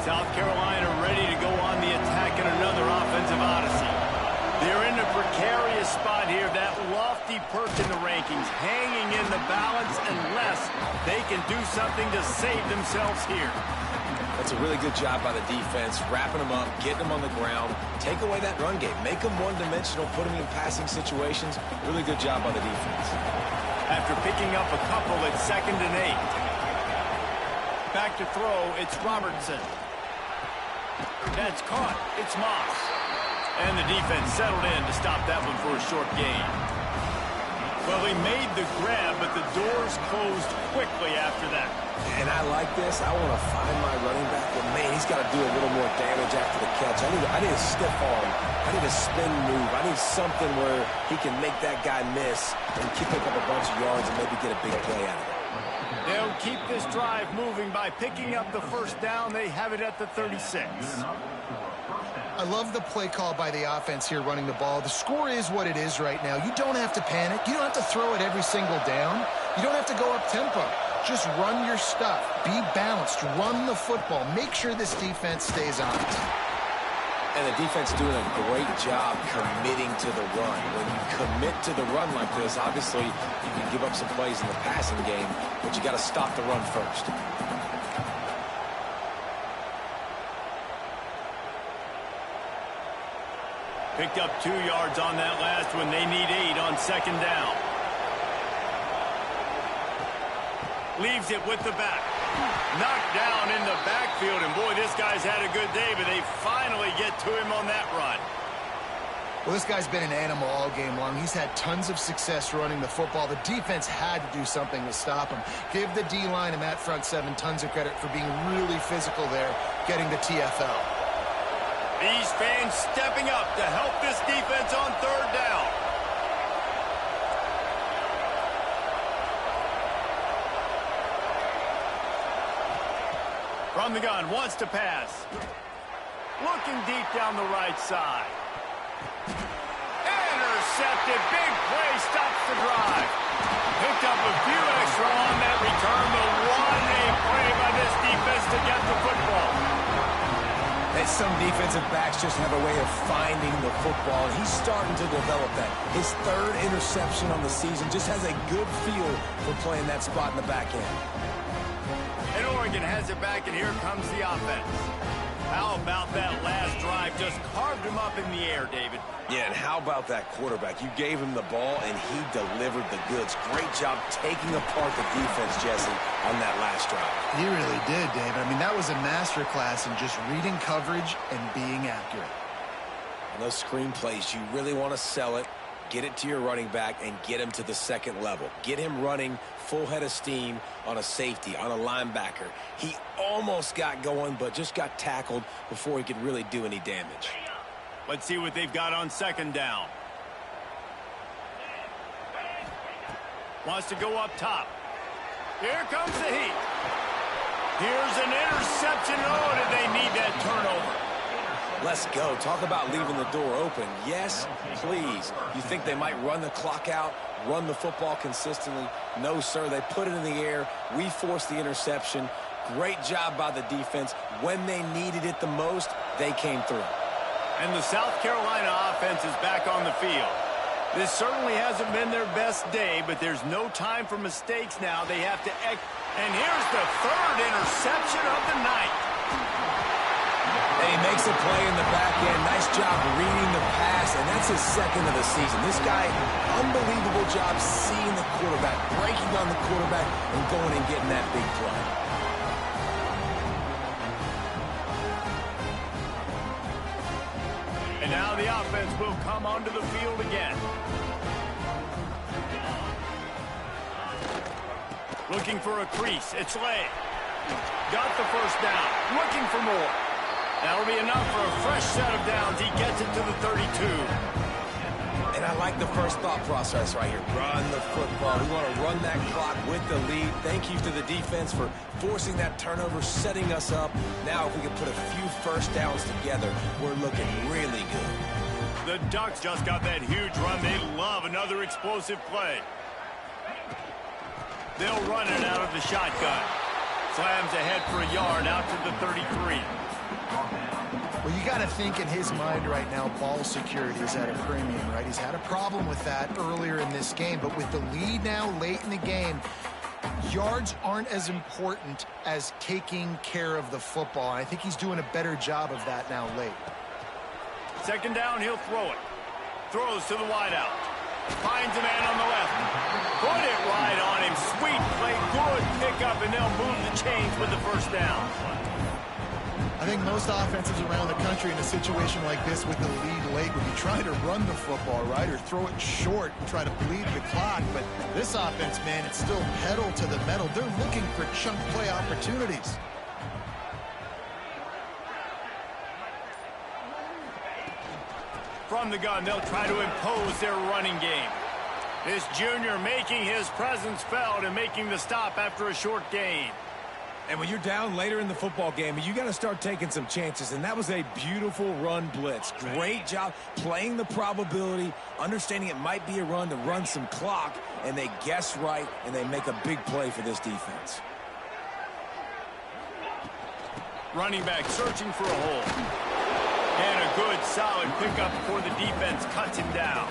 South Carolina ready to go on the attack in another offensive odyssey. They're in a precarious spot here, that lofty perch in the rankings, hanging in the balance unless they can do something to save themselves here. That's a really good job by the defense, wrapping them up, getting them on the ground, take away that run game, make them one-dimensional, put them in passing situations. Really good job by the defense. After picking up a couple at 2nd and 8. Back to throw, it's Robertson. That's caught. It's Moss. And the defense settled in to stop that one for a short gain. Well, he made the grab, but the doors closed quickly after that. And I like this. I want to find my running back, but man, he's got to do a little more damage after the catch. I need a stiff arm. I need a spin move. I need something where he can make that guy miss and pick up a bunch of yards and maybe get a big play out of it. They'll keep this drive moving by picking up the first down. They have it at the 36. I love the play call by the offense here running the ball. The score is what it is right now. You don't have to panic. You don't have to throw it every single down. You don't have to go up tempo. Just run your stuff. Be balanced. Run the football. Make sure this defense stays honest. And the defense doing a great job committing to the run. When you commit to the run like this, obviously you can give up some plays in the passing game, but you got to stop the run first. Picked up 2 yards on that last one. They need 8 on second down. Leaves it with the back. Knocked down in the backfield, and boy, this guy's had a good day, but they finally get to him on that run. Well, this guy's been an animal all game long. He's had tons of success running the football. The defense had to do something to stop him. Give the D-line and that front seven tons of credit for being really physical there, getting the TFL. These fans stepping up to help this defense on third down. From the gun, wants to pass. Looking deep down the right side. Intercepted, big play, stops the drive. Picked up a few extra on that return, but what a play by this defense to get the football. And some defensive backs just have a way of finding the football, and he's starting to develop that. His third interception on the season just has a good feel for playing that spot in the back end. And Oregon has it back, and here comes the offense. How about that last drive? Just carved him up in the air, David. Yeah, and how about that quarterback? You gave him the ball, and he delivered the goods. Great job taking apart the defense, Jesse, on that last drive. He really did, David. I mean, that was a masterclass in just reading coverage and being accurate. On those screen plays, you really want to sell it, get it to your running back, and get him to the second level. Get him running full head of steam on a safety, on a linebacker. He almost got going, but just got tackled before he could really do any damage. Let's see what they've got on second down. Wants to go up top. Here comes the heat. Here's an interception. Oh, did they need that turnover? Let's go. Talk about leaving the door open. Yes, please. You think they might run the clock out, run the football consistently? No, sir. They put it in the air. We forced the interception. Great job by the defense. When they needed it the most, they came through. And the South Carolina offense is back on the field. This certainly hasn't been their best day, but there's no time for mistakes now. They have to and here's the third interception of the night. And he makes a play in the back end. Nice job reading the pass, and that's his second of the season. This guy, unbelievable job seeing the quarterback, breaking on the quarterback, and going and getting that big play. And now the offense will come onto the field again. Looking for a crease. It's Lay. Got the first down. Looking for more. That'll be enough for a fresh set of downs. He gets it to the 32. And I like the first thought process right here. Run the football. We want to run that clock with the lead. Thank you to the defense for forcing that turnover, setting us up. Now if we can put a few first downs together, we're looking really good. The Ducks just got that huge run. They love another explosive play. They'll run it out of the shotgun. Slams ahead for a yard out to the 33. Well, you got to think in his mind right now, ball security is at a premium, right? He's had a problem with that earlier in this game, but with the lead now late in the game, yards aren't as important as taking care of the football. I think he's doing a better job of that now late. Second down, he'll throw it. Throws to the wideout. Finds a man on the left. Put it right on him. Sweet play, good pickup, and they'll move the chains with the first down. I think most offenses around the country in a situation like this with the lead late would be trying to run the football, right, or throw it short and try to bleed the clock. But this offense, man, it's still pedal to the metal. They're looking for chunk play opportunities. From the gun, they'll try to impose their running game. This junior making his presence felt and making the stop after a short gain. And when you're down later in the football game, you got to start taking some chances, and that was a beautiful run blitz. Great job playing the probability, understanding it might be a run to run some clock, and they guess right, and they make a big play for this defense. Running back searching for a hole. And a good, solid pickup before the defense cuts him down.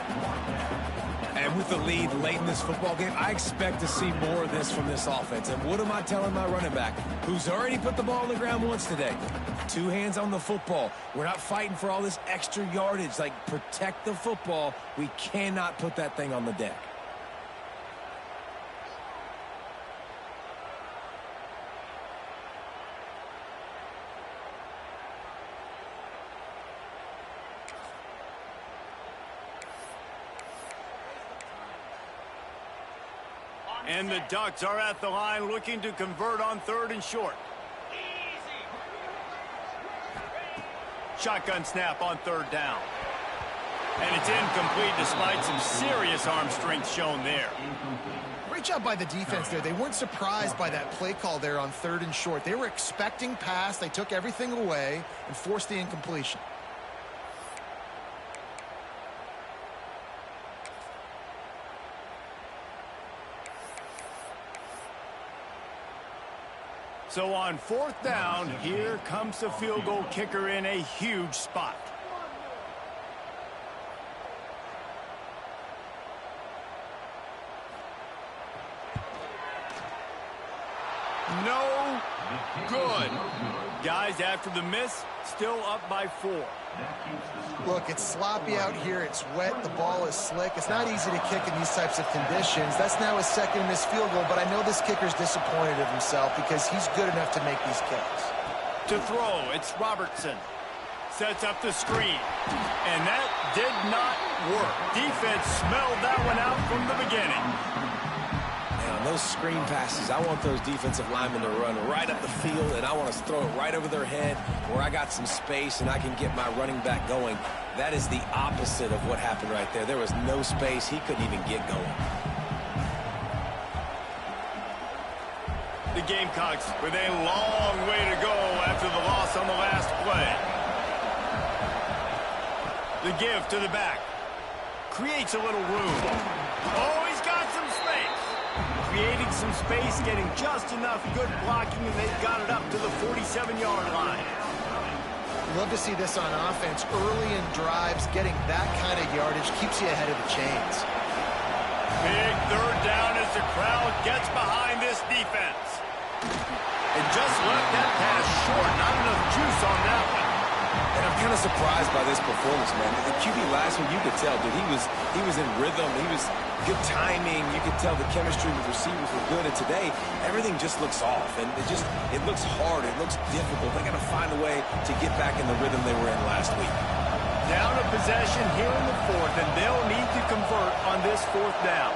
And with the lead late in this football game, I expect to see more of this from this offense. And what am I telling my running back, who's already put the ball on the ground once today? 2 hands on the football. We're not fighting for all this extra yardage. Like, protect the football. We cannot put that thing on the deck. And the Ducks are at the line looking to convert on 3rd and short. Shotgun snap on 3rd down. And it's incomplete despite some serious arm strength shown there. Great job by the defense there. They weren't surprised by that play call there on 3rd and short. They were expecting pass. They took everything away and forced the incompletion. So on 4th down, here comes the field goal kicker in a huge spot. No good. Guys, after the miss, still up by 4. Look, it's sloppy out here. It's wet. The ball is slick. It's not easy to kick in these types of conditions. That's now his 2nd missed field goal, but I know this kicker's disappointed of himself because he's good enough to make these kicks. To throw, it's Robertson. Sets up the screen. And that did not work. Defense smelled that one out from the beginning. On those screen passes, I want those defensive linemen to run right up the field, and I want to throw it right over their head where I got some space and I can get my running back going. That is the opposite of what happened right there. There was no space. He couldn't even get going. The Gamecocks with a long way to go after the loss on the last play. The give to the back. Creates a little room. Oh, he's got some space. Creating some space, getting just enough good blocking, and they've got it up to the 47-yard line. Love to see this on offense. Early in drives, getting that kind of yardage keeps you ahead of the chains. Big 3rd down as the crowd gets behind this defense. And just left that pass short. Not enough juice on that one. And I'm kind of surprised by this performance, man. The QB last one, you could tell, dude, he was in rhythm. He was good timing. You could tell the chemistry with receivers were good. And today, everything just looks off. And it looks hard. It looks difficult. They got to find a way to get back in the rhythm they were in last week. Down a possession here in the 4th, and they'll need to convert on this 4th down.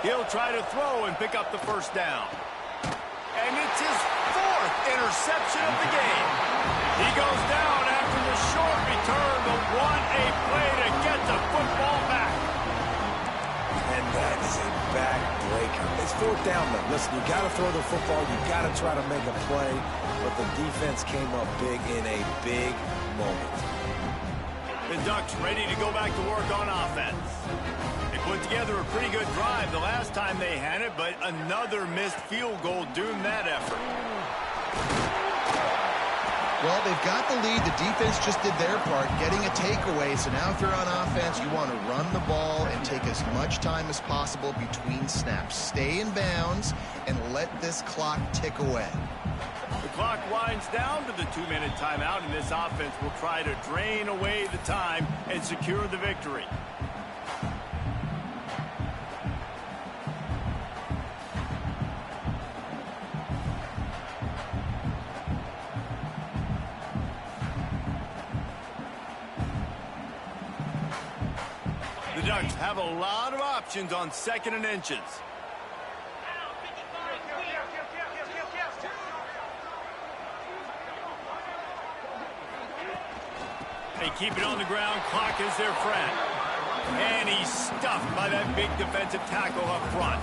He'll try to throw and pick up the 1st down. And it's his 4th interception of the game. He goes down after the short return, but what a play to get the football back. And that is a backbreaker. It's 4th down, though. Listen, you got to throw the football. You got to try to make a play. But the defense came up big in a big moment. The Ducks ready to go back to work on offense. They put together a pretty good drive the last time they had it, but another missed field goal doomed that effort. Well, they've got the lead. The defense just did their part, getting a takeaway. So now if you're on offense, you want to run the ball and take as much time as possible between snaps. Stay in bounds and let this clock tick away. The clock winds down to the 2-minute timeout, and this offense will try to drain away the time and secure the victory. The Ducks have a lot of options on 2nd and inches. They keep it on the ground. Clock is their friend. And he's stuffed by that big defensive tackle up front.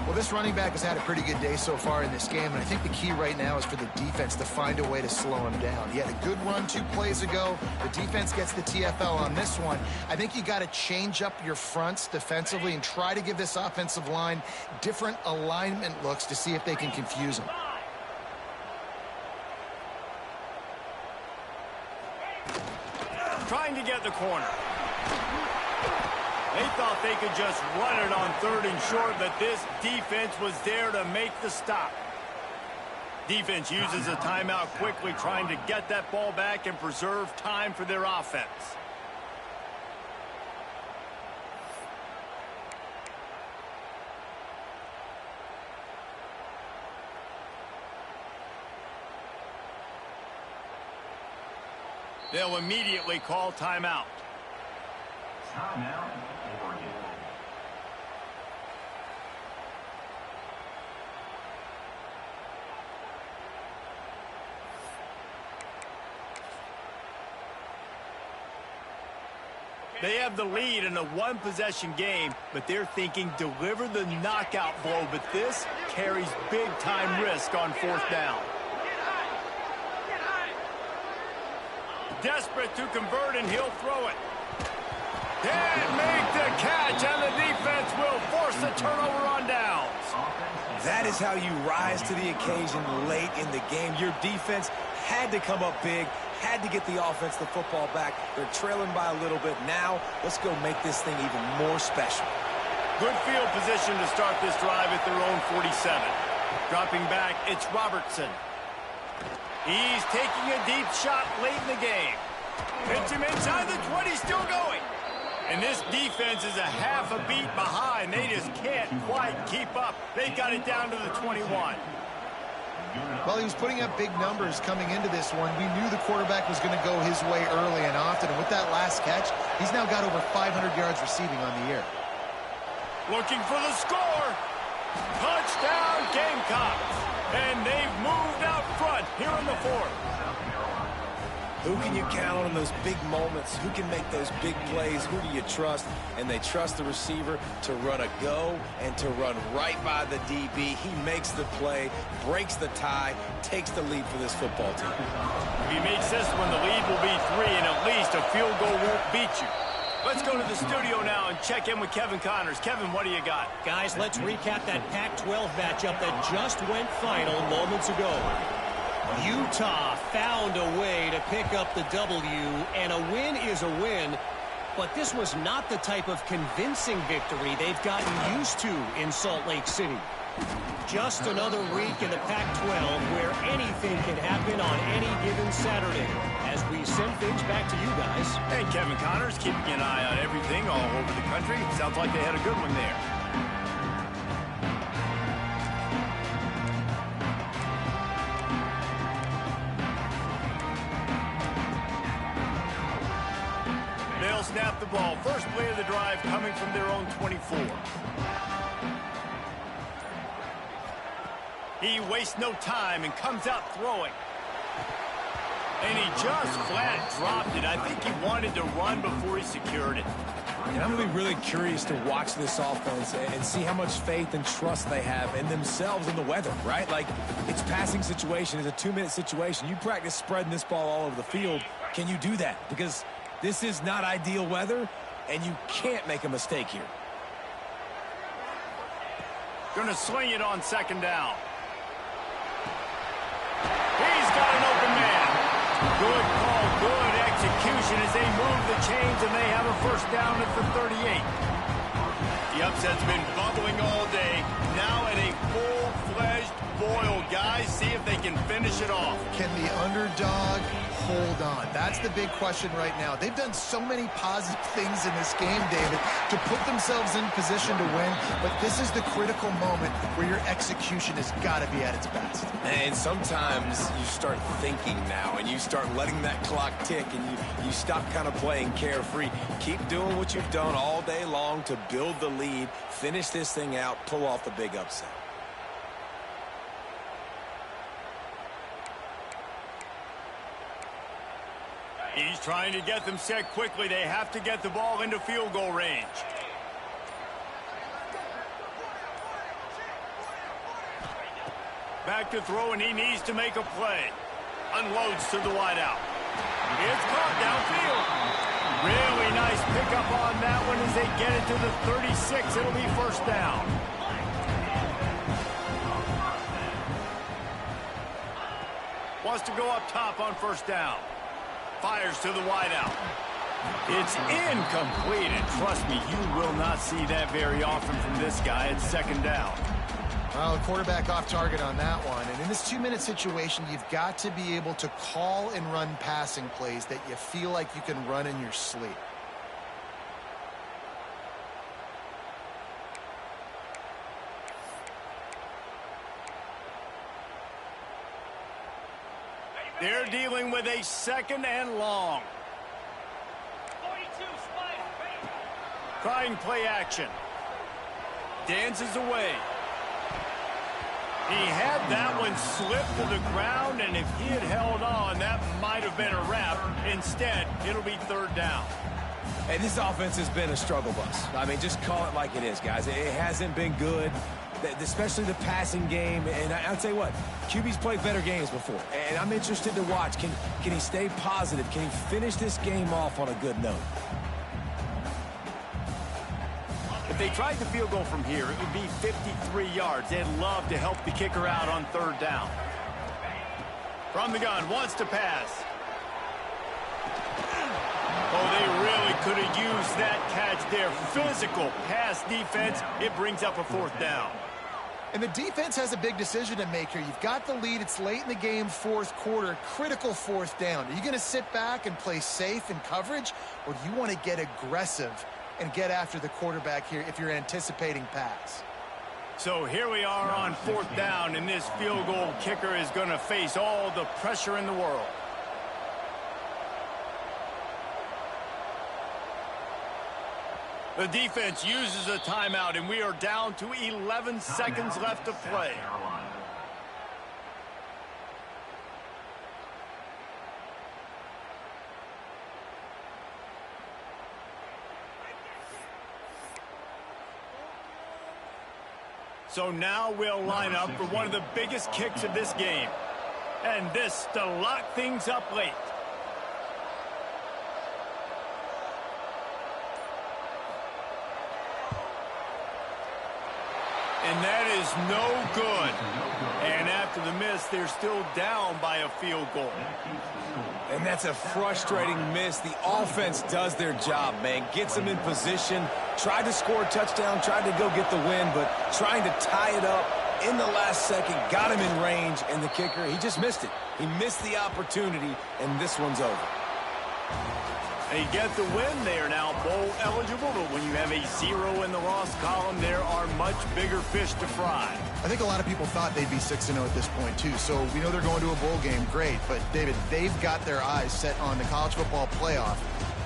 Well, this running back has had a pretty good day so far in this game, and I think the key right now is for the defense to find a way to slow him down. He had a good run 2 plays ago. The defense gets the TFL on this one. I think you got to change up your fronts defensively and try to give this offensive line different alignment looks to see if they can confuse him. Trying to get the corner. They thought they could just run it on 3rd and short, but this defense was there to make the stop. Defense uses a timeout quickly, trying to get that ball back and preserve time for their offense. They'll immediately call timeout. Timeout, Oregon. They have the lead in a one-possession game, but they're thinking deliver the knockout blow, but this carries big-time risk on fourth down. Desperate to convert, and he'll throw it. Can't make the catch, and the defense will force a turnover on downs. That is how you rise to the occasion late in the game. Your defense had to come up big, had to get the offense the football back. They're trailing by a little bit. Now, let's go make this thing even more special. Good field position to start this drive at their own 47. Dropping back, it's Robertson. He's taking a deep shot late in the game. Hits him inside the 20, still going. And this defense is a half a beat behind. They just can't quite keep up. They got it down to the 21. Well, he was putting up big numbers coming into this one. We knew the quarterback was going to go his way early and often. And with that last catch, he's now got over 500 yards receiving on the year. Looking for the score. Touchdown, Gamecocks. And they've moved out front here in the fourth. Who can you count on in those big moments? Who can make those big plays? Who do you trust? And they trust the receiver to run a go and to run right by the DB. He makes the play, breaks the tie, takes the lead for this football team. If he makes this one, the lead will be 3, and at least a field goal won't beat you. Let's go to the studio now and check in with Kevin Connors. Kevin, what do you got? Guys, let's recap that Pac-12 matchup that just went final moments ago. Utah found a way to pick up the W, and a win is a win. But this was not the type of convincing victory they've gotten used to in Salt Lake City. Just another week in the Pac-12 where anything can happen on any given Saturday. As we send things back to you guys. And Kevin Connors keeping an eye on everything all over the country. Sounds like they had a good one there. They'll snap the ball. First play of the drive coming from their own 24. He wastes no time and comes out throwing. And he just flat dropped it. I think he wanted to run before he secured it. And I'm going to be really curious to watch this offense and see how much faith and trust they have in themselves and the weather, right? Like, it's passing situation. It's a 2-minute situation. You practice spreading this ball all over the field. Can you do that? Because this is not ideal weather, and you can't make a mistake here. Going to swing it on second down. He's got an open man. Good call, good execution as they move the chains, and they have a first down at the 38. The upset's been bubbling all day. Now at a full-fledged boil. Guys, see if they can finish it off. Can the underdog hold on? That's the big question right now. They've done so many positive things in this game, David, to put themselves in position to win, but this is the critical moment where your execution has got to be at its best. And sometimes you start thinking now, and you start letting that clock tick, and you stop kind of playing carefree. Keep doing what you've done all day long to build the lead, finish this thing out, pull off the big upset. He's trying to get them set quickly. They have to get the ball into field goal range. Back to throw, and he needs to make a play. Unloads to the wideout. It's caught downfield. Really nice pickup on that one as they get it to the 36. It'll be first down. Wants to go up top on first down. Fires to the wideout. It's incomplete, and trust me, you will not see that very often from this guy. It's second down. Well, the quarterback off target on that one. And in this 2-minute situation, you've got to be able to call and run passing plays that you feel like you can run in your sleep. There's they're dealing with a 2nd and long. Trying play action. Dances away. He had that one slip to the ground, and if he had held on, that might have been a wrap. Instead, it'll be 3rd down. Hey, this offense has been a struggle bus. I mean, just call it like it is, guys. It hasn't been good, especially the passing game. And I'll tell you what, QB's played better games before. And I'm interested to watch. Can he stay positive? Can he finish this game off on a good note? If they tried the field goal from here, it would be 53 yards. They'd love to help the kicker out on 3rd down. From the gun, wants to pass. Oh, they really could have used that catch there. Physical pass defense. It brings up a 4th down. And the defense has a big decision to make here. You've got the lead. It's late in the game, 4th quarter, critical 4th down. Are you going to sit back and play safe in coverage, or do you want to get aggressive and get after the quarterback here if you're anticipating pass? So here we are on 4th down, and this field goal kicker is going to face all the pressure in the world. The defense uses a timeout, and we are down to 11 seconds left to play. So now we'll line up for one of the biggest kicks of this game. And this to lock things up late. And that is no good. And after the miss, they're still down by a field goal. And that's a frustrating miss. The offense does their job, man. Gets them in position. Tried to score a touchdown. Tried to go get the win, but trying to tie it up in the last second. Got him in range, and the kicker, he just missed it. He missed the opportunity, and this one's over. They get the win. They are now bowl eligible, but when you have a 0 in the loss column, there are much bigger fish to fry. I think a lot of people thought they'd be 6-0 at this point, too. So we know they're going to a bowl game. Great. But, David, they've got their eyes set on the college football playoff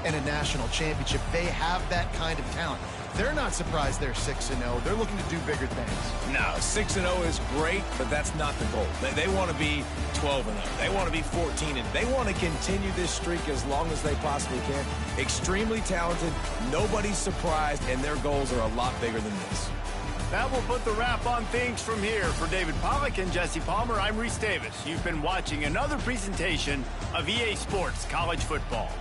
and a national championship. They have that kind of talent. They're not surprised they're 6-0. They're looking to do bigger things. No, 6-0 is great, but that's not the goal. They want to be 12-0. They want to be 14-0. They want to continue this streak as long as they possibly can. Extremely talented. Nobody's surprised, and their goals are a lot bigger than this. That will put the wrap on things from here. For David Pollack and Jesse Palmer, I'm Reese Davis. You've been watching another presentation of EA Sports College Football.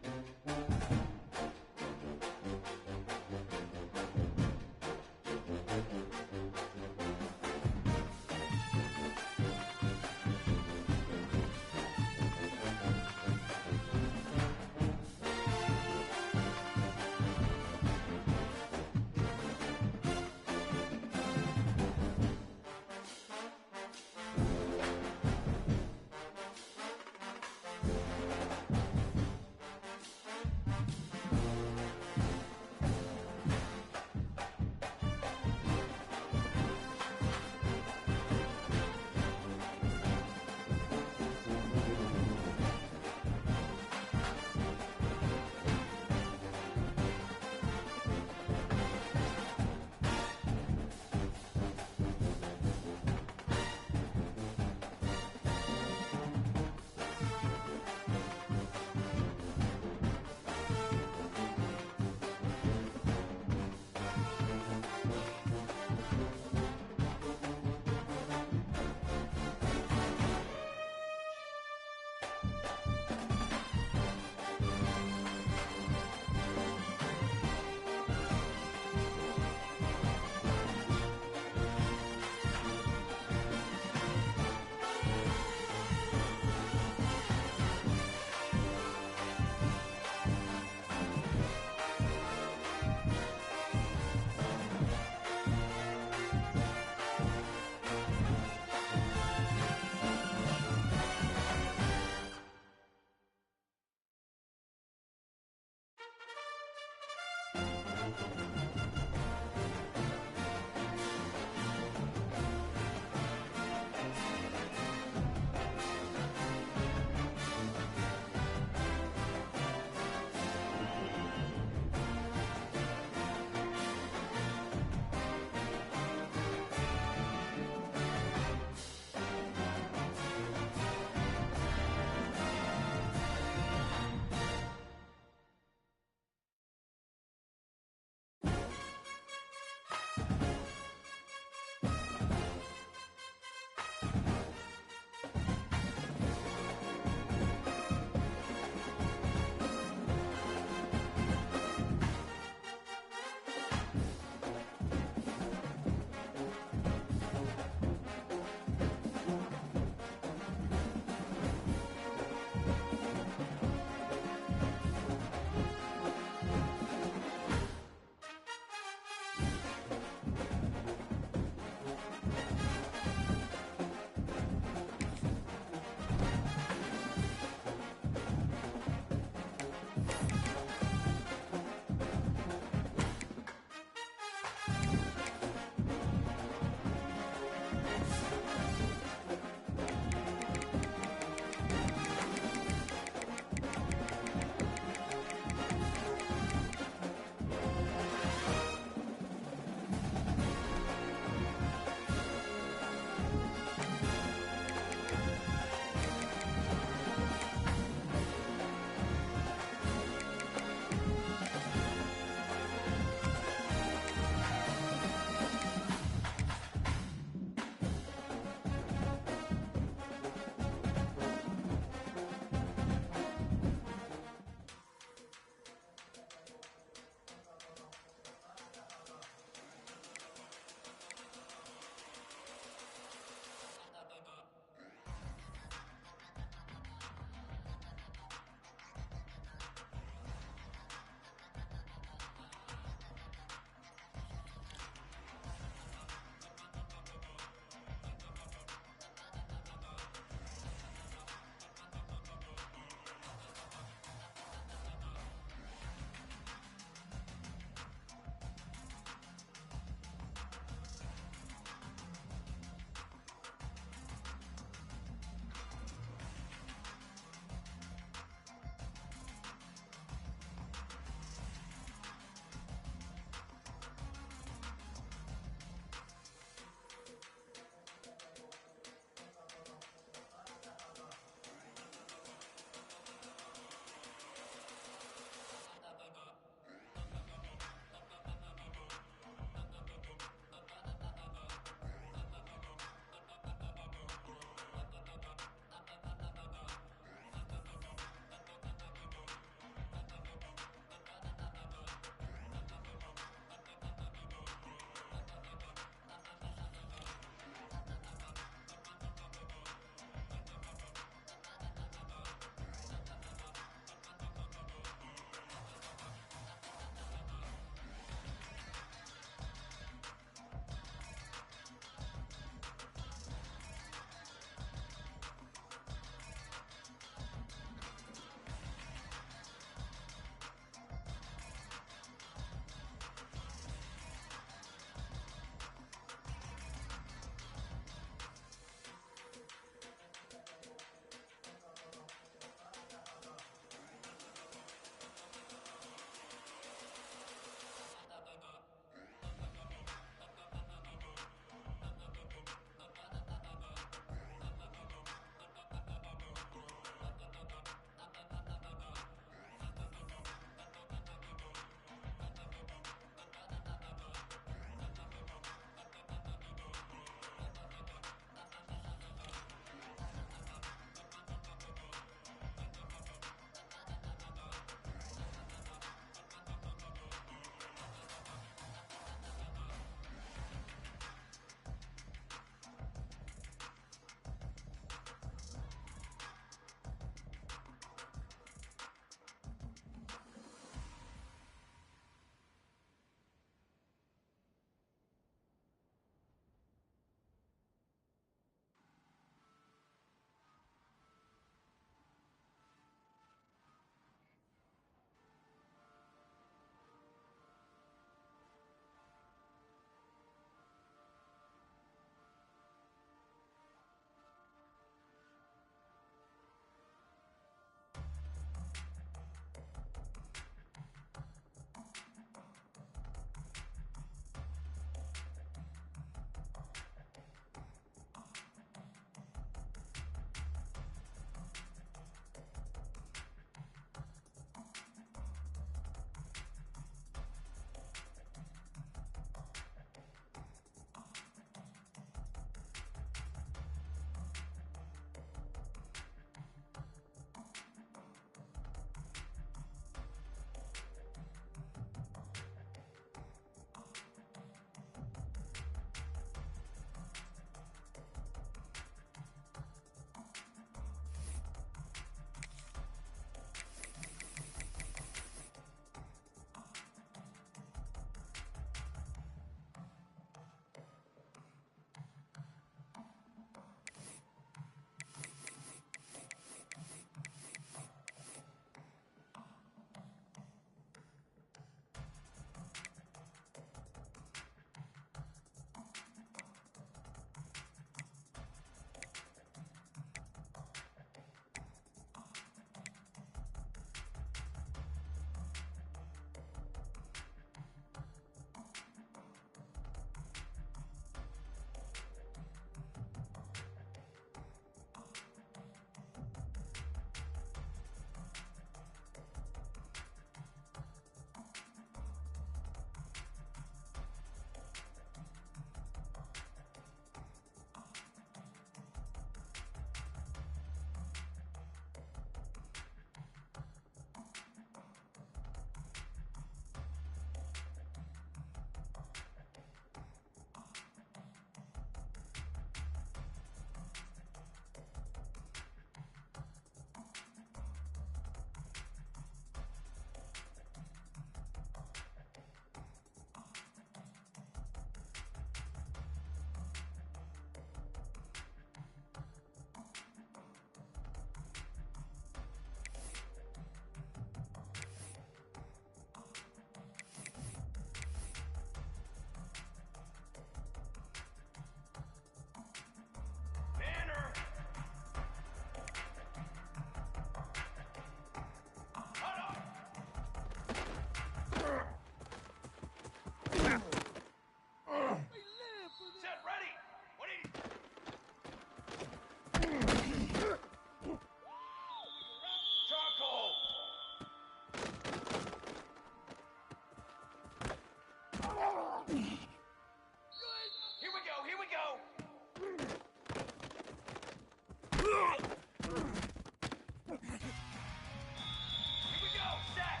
we go, set!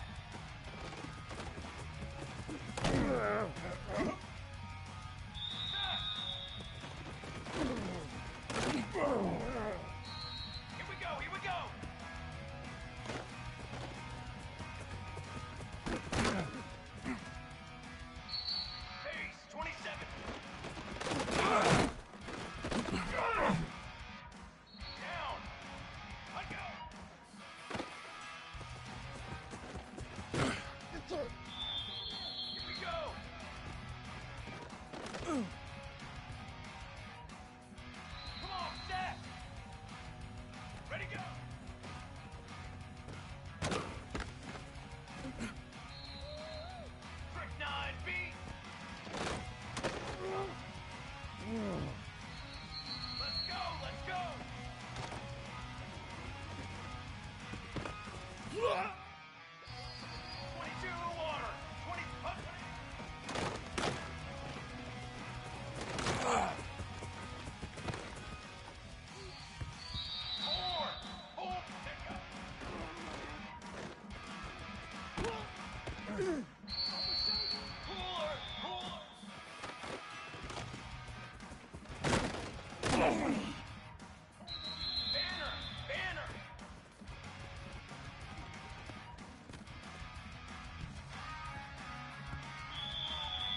Here we go, here we go! Pace, 27! Down! Let go! Here we go! Come on, set! Ready, go! Trick 9, beat! Let's go, let's go! 22 in the water! 20... Four! Pick up! Cooler! Banner!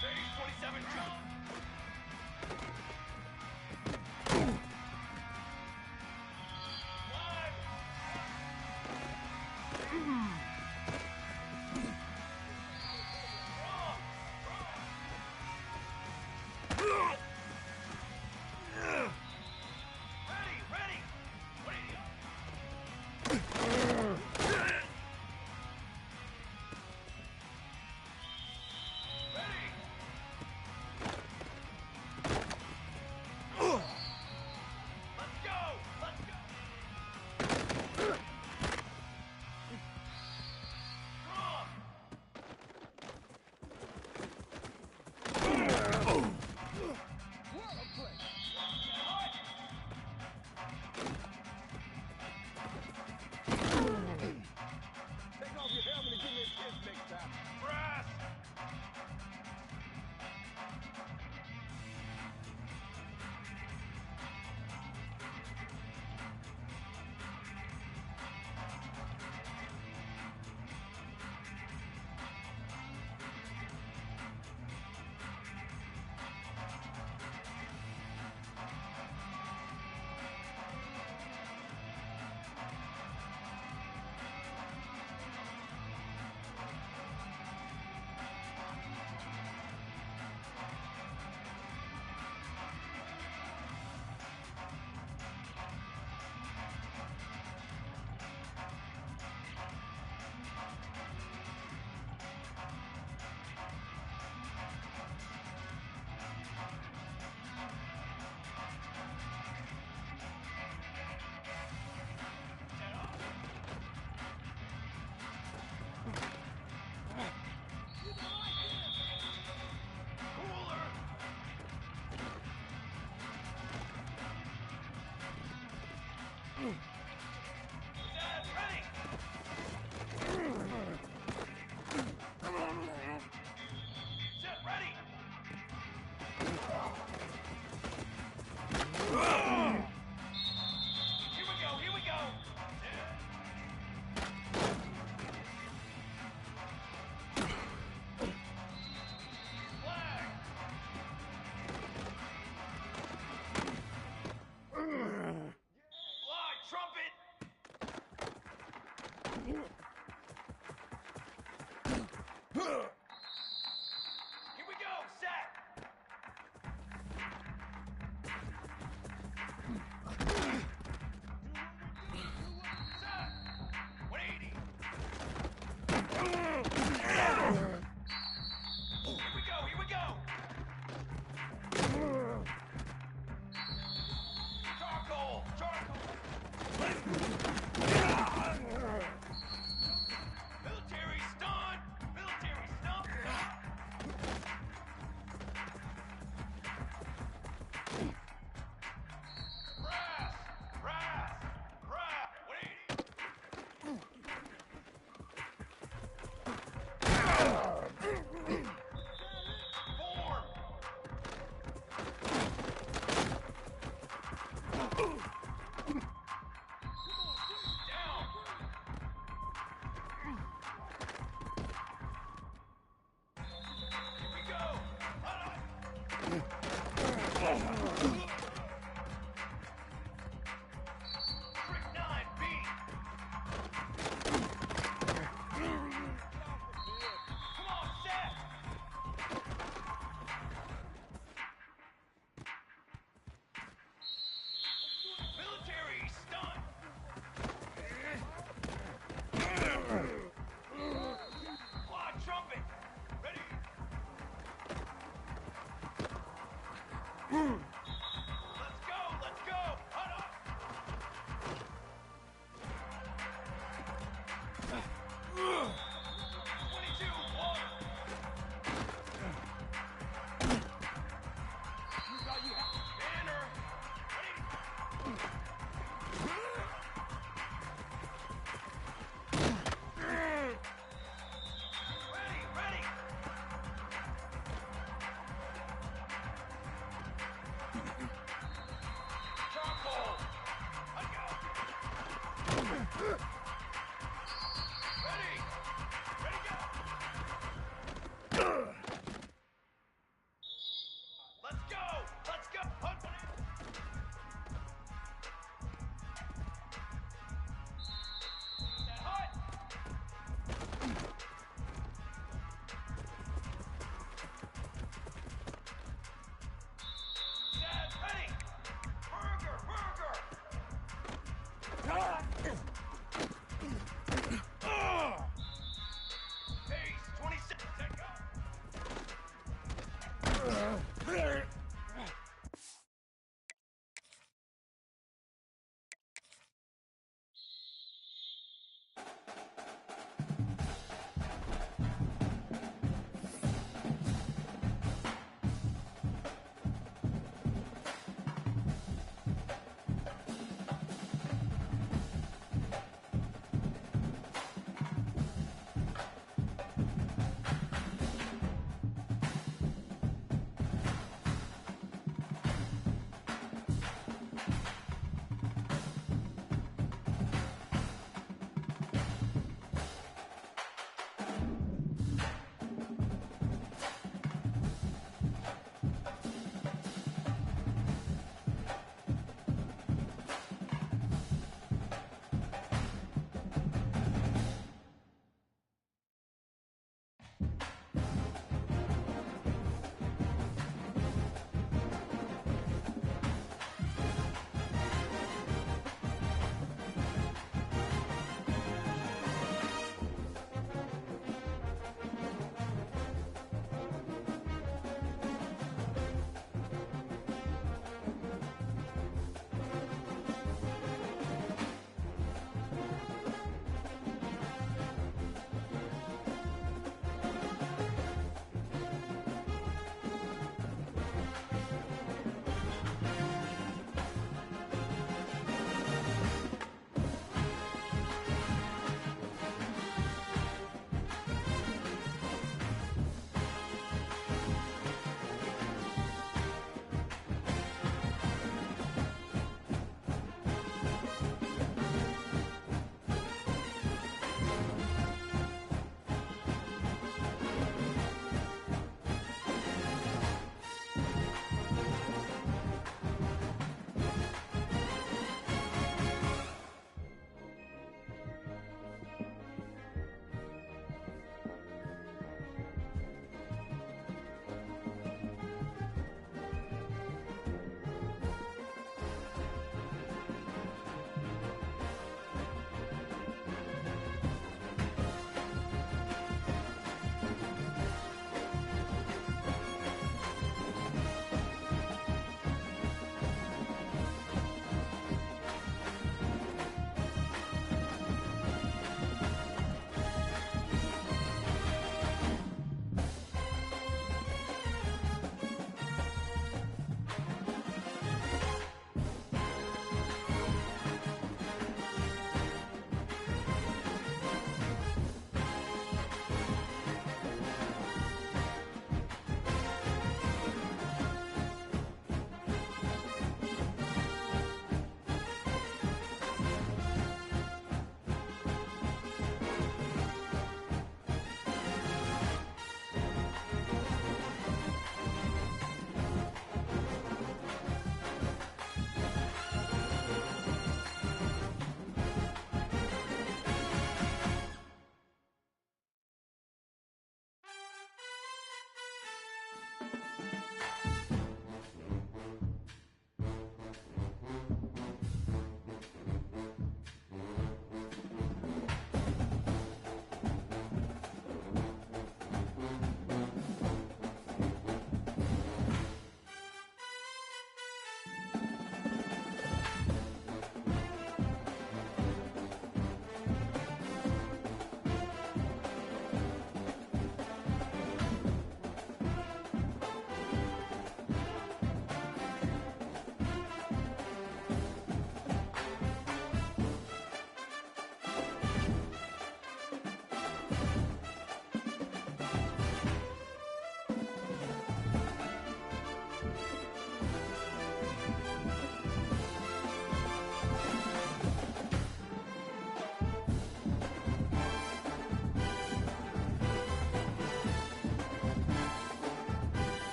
Phase 27, jump! Live! Ready! What are you... Ready! Let's go! Draw! Take off your helmet and give me a kiss next time. Brass! Set, ready! Here we go! Flag! Fly, trumpet! Here we go, set! Set! 180! Here we go! Charcoal! Military stun!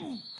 Ooh.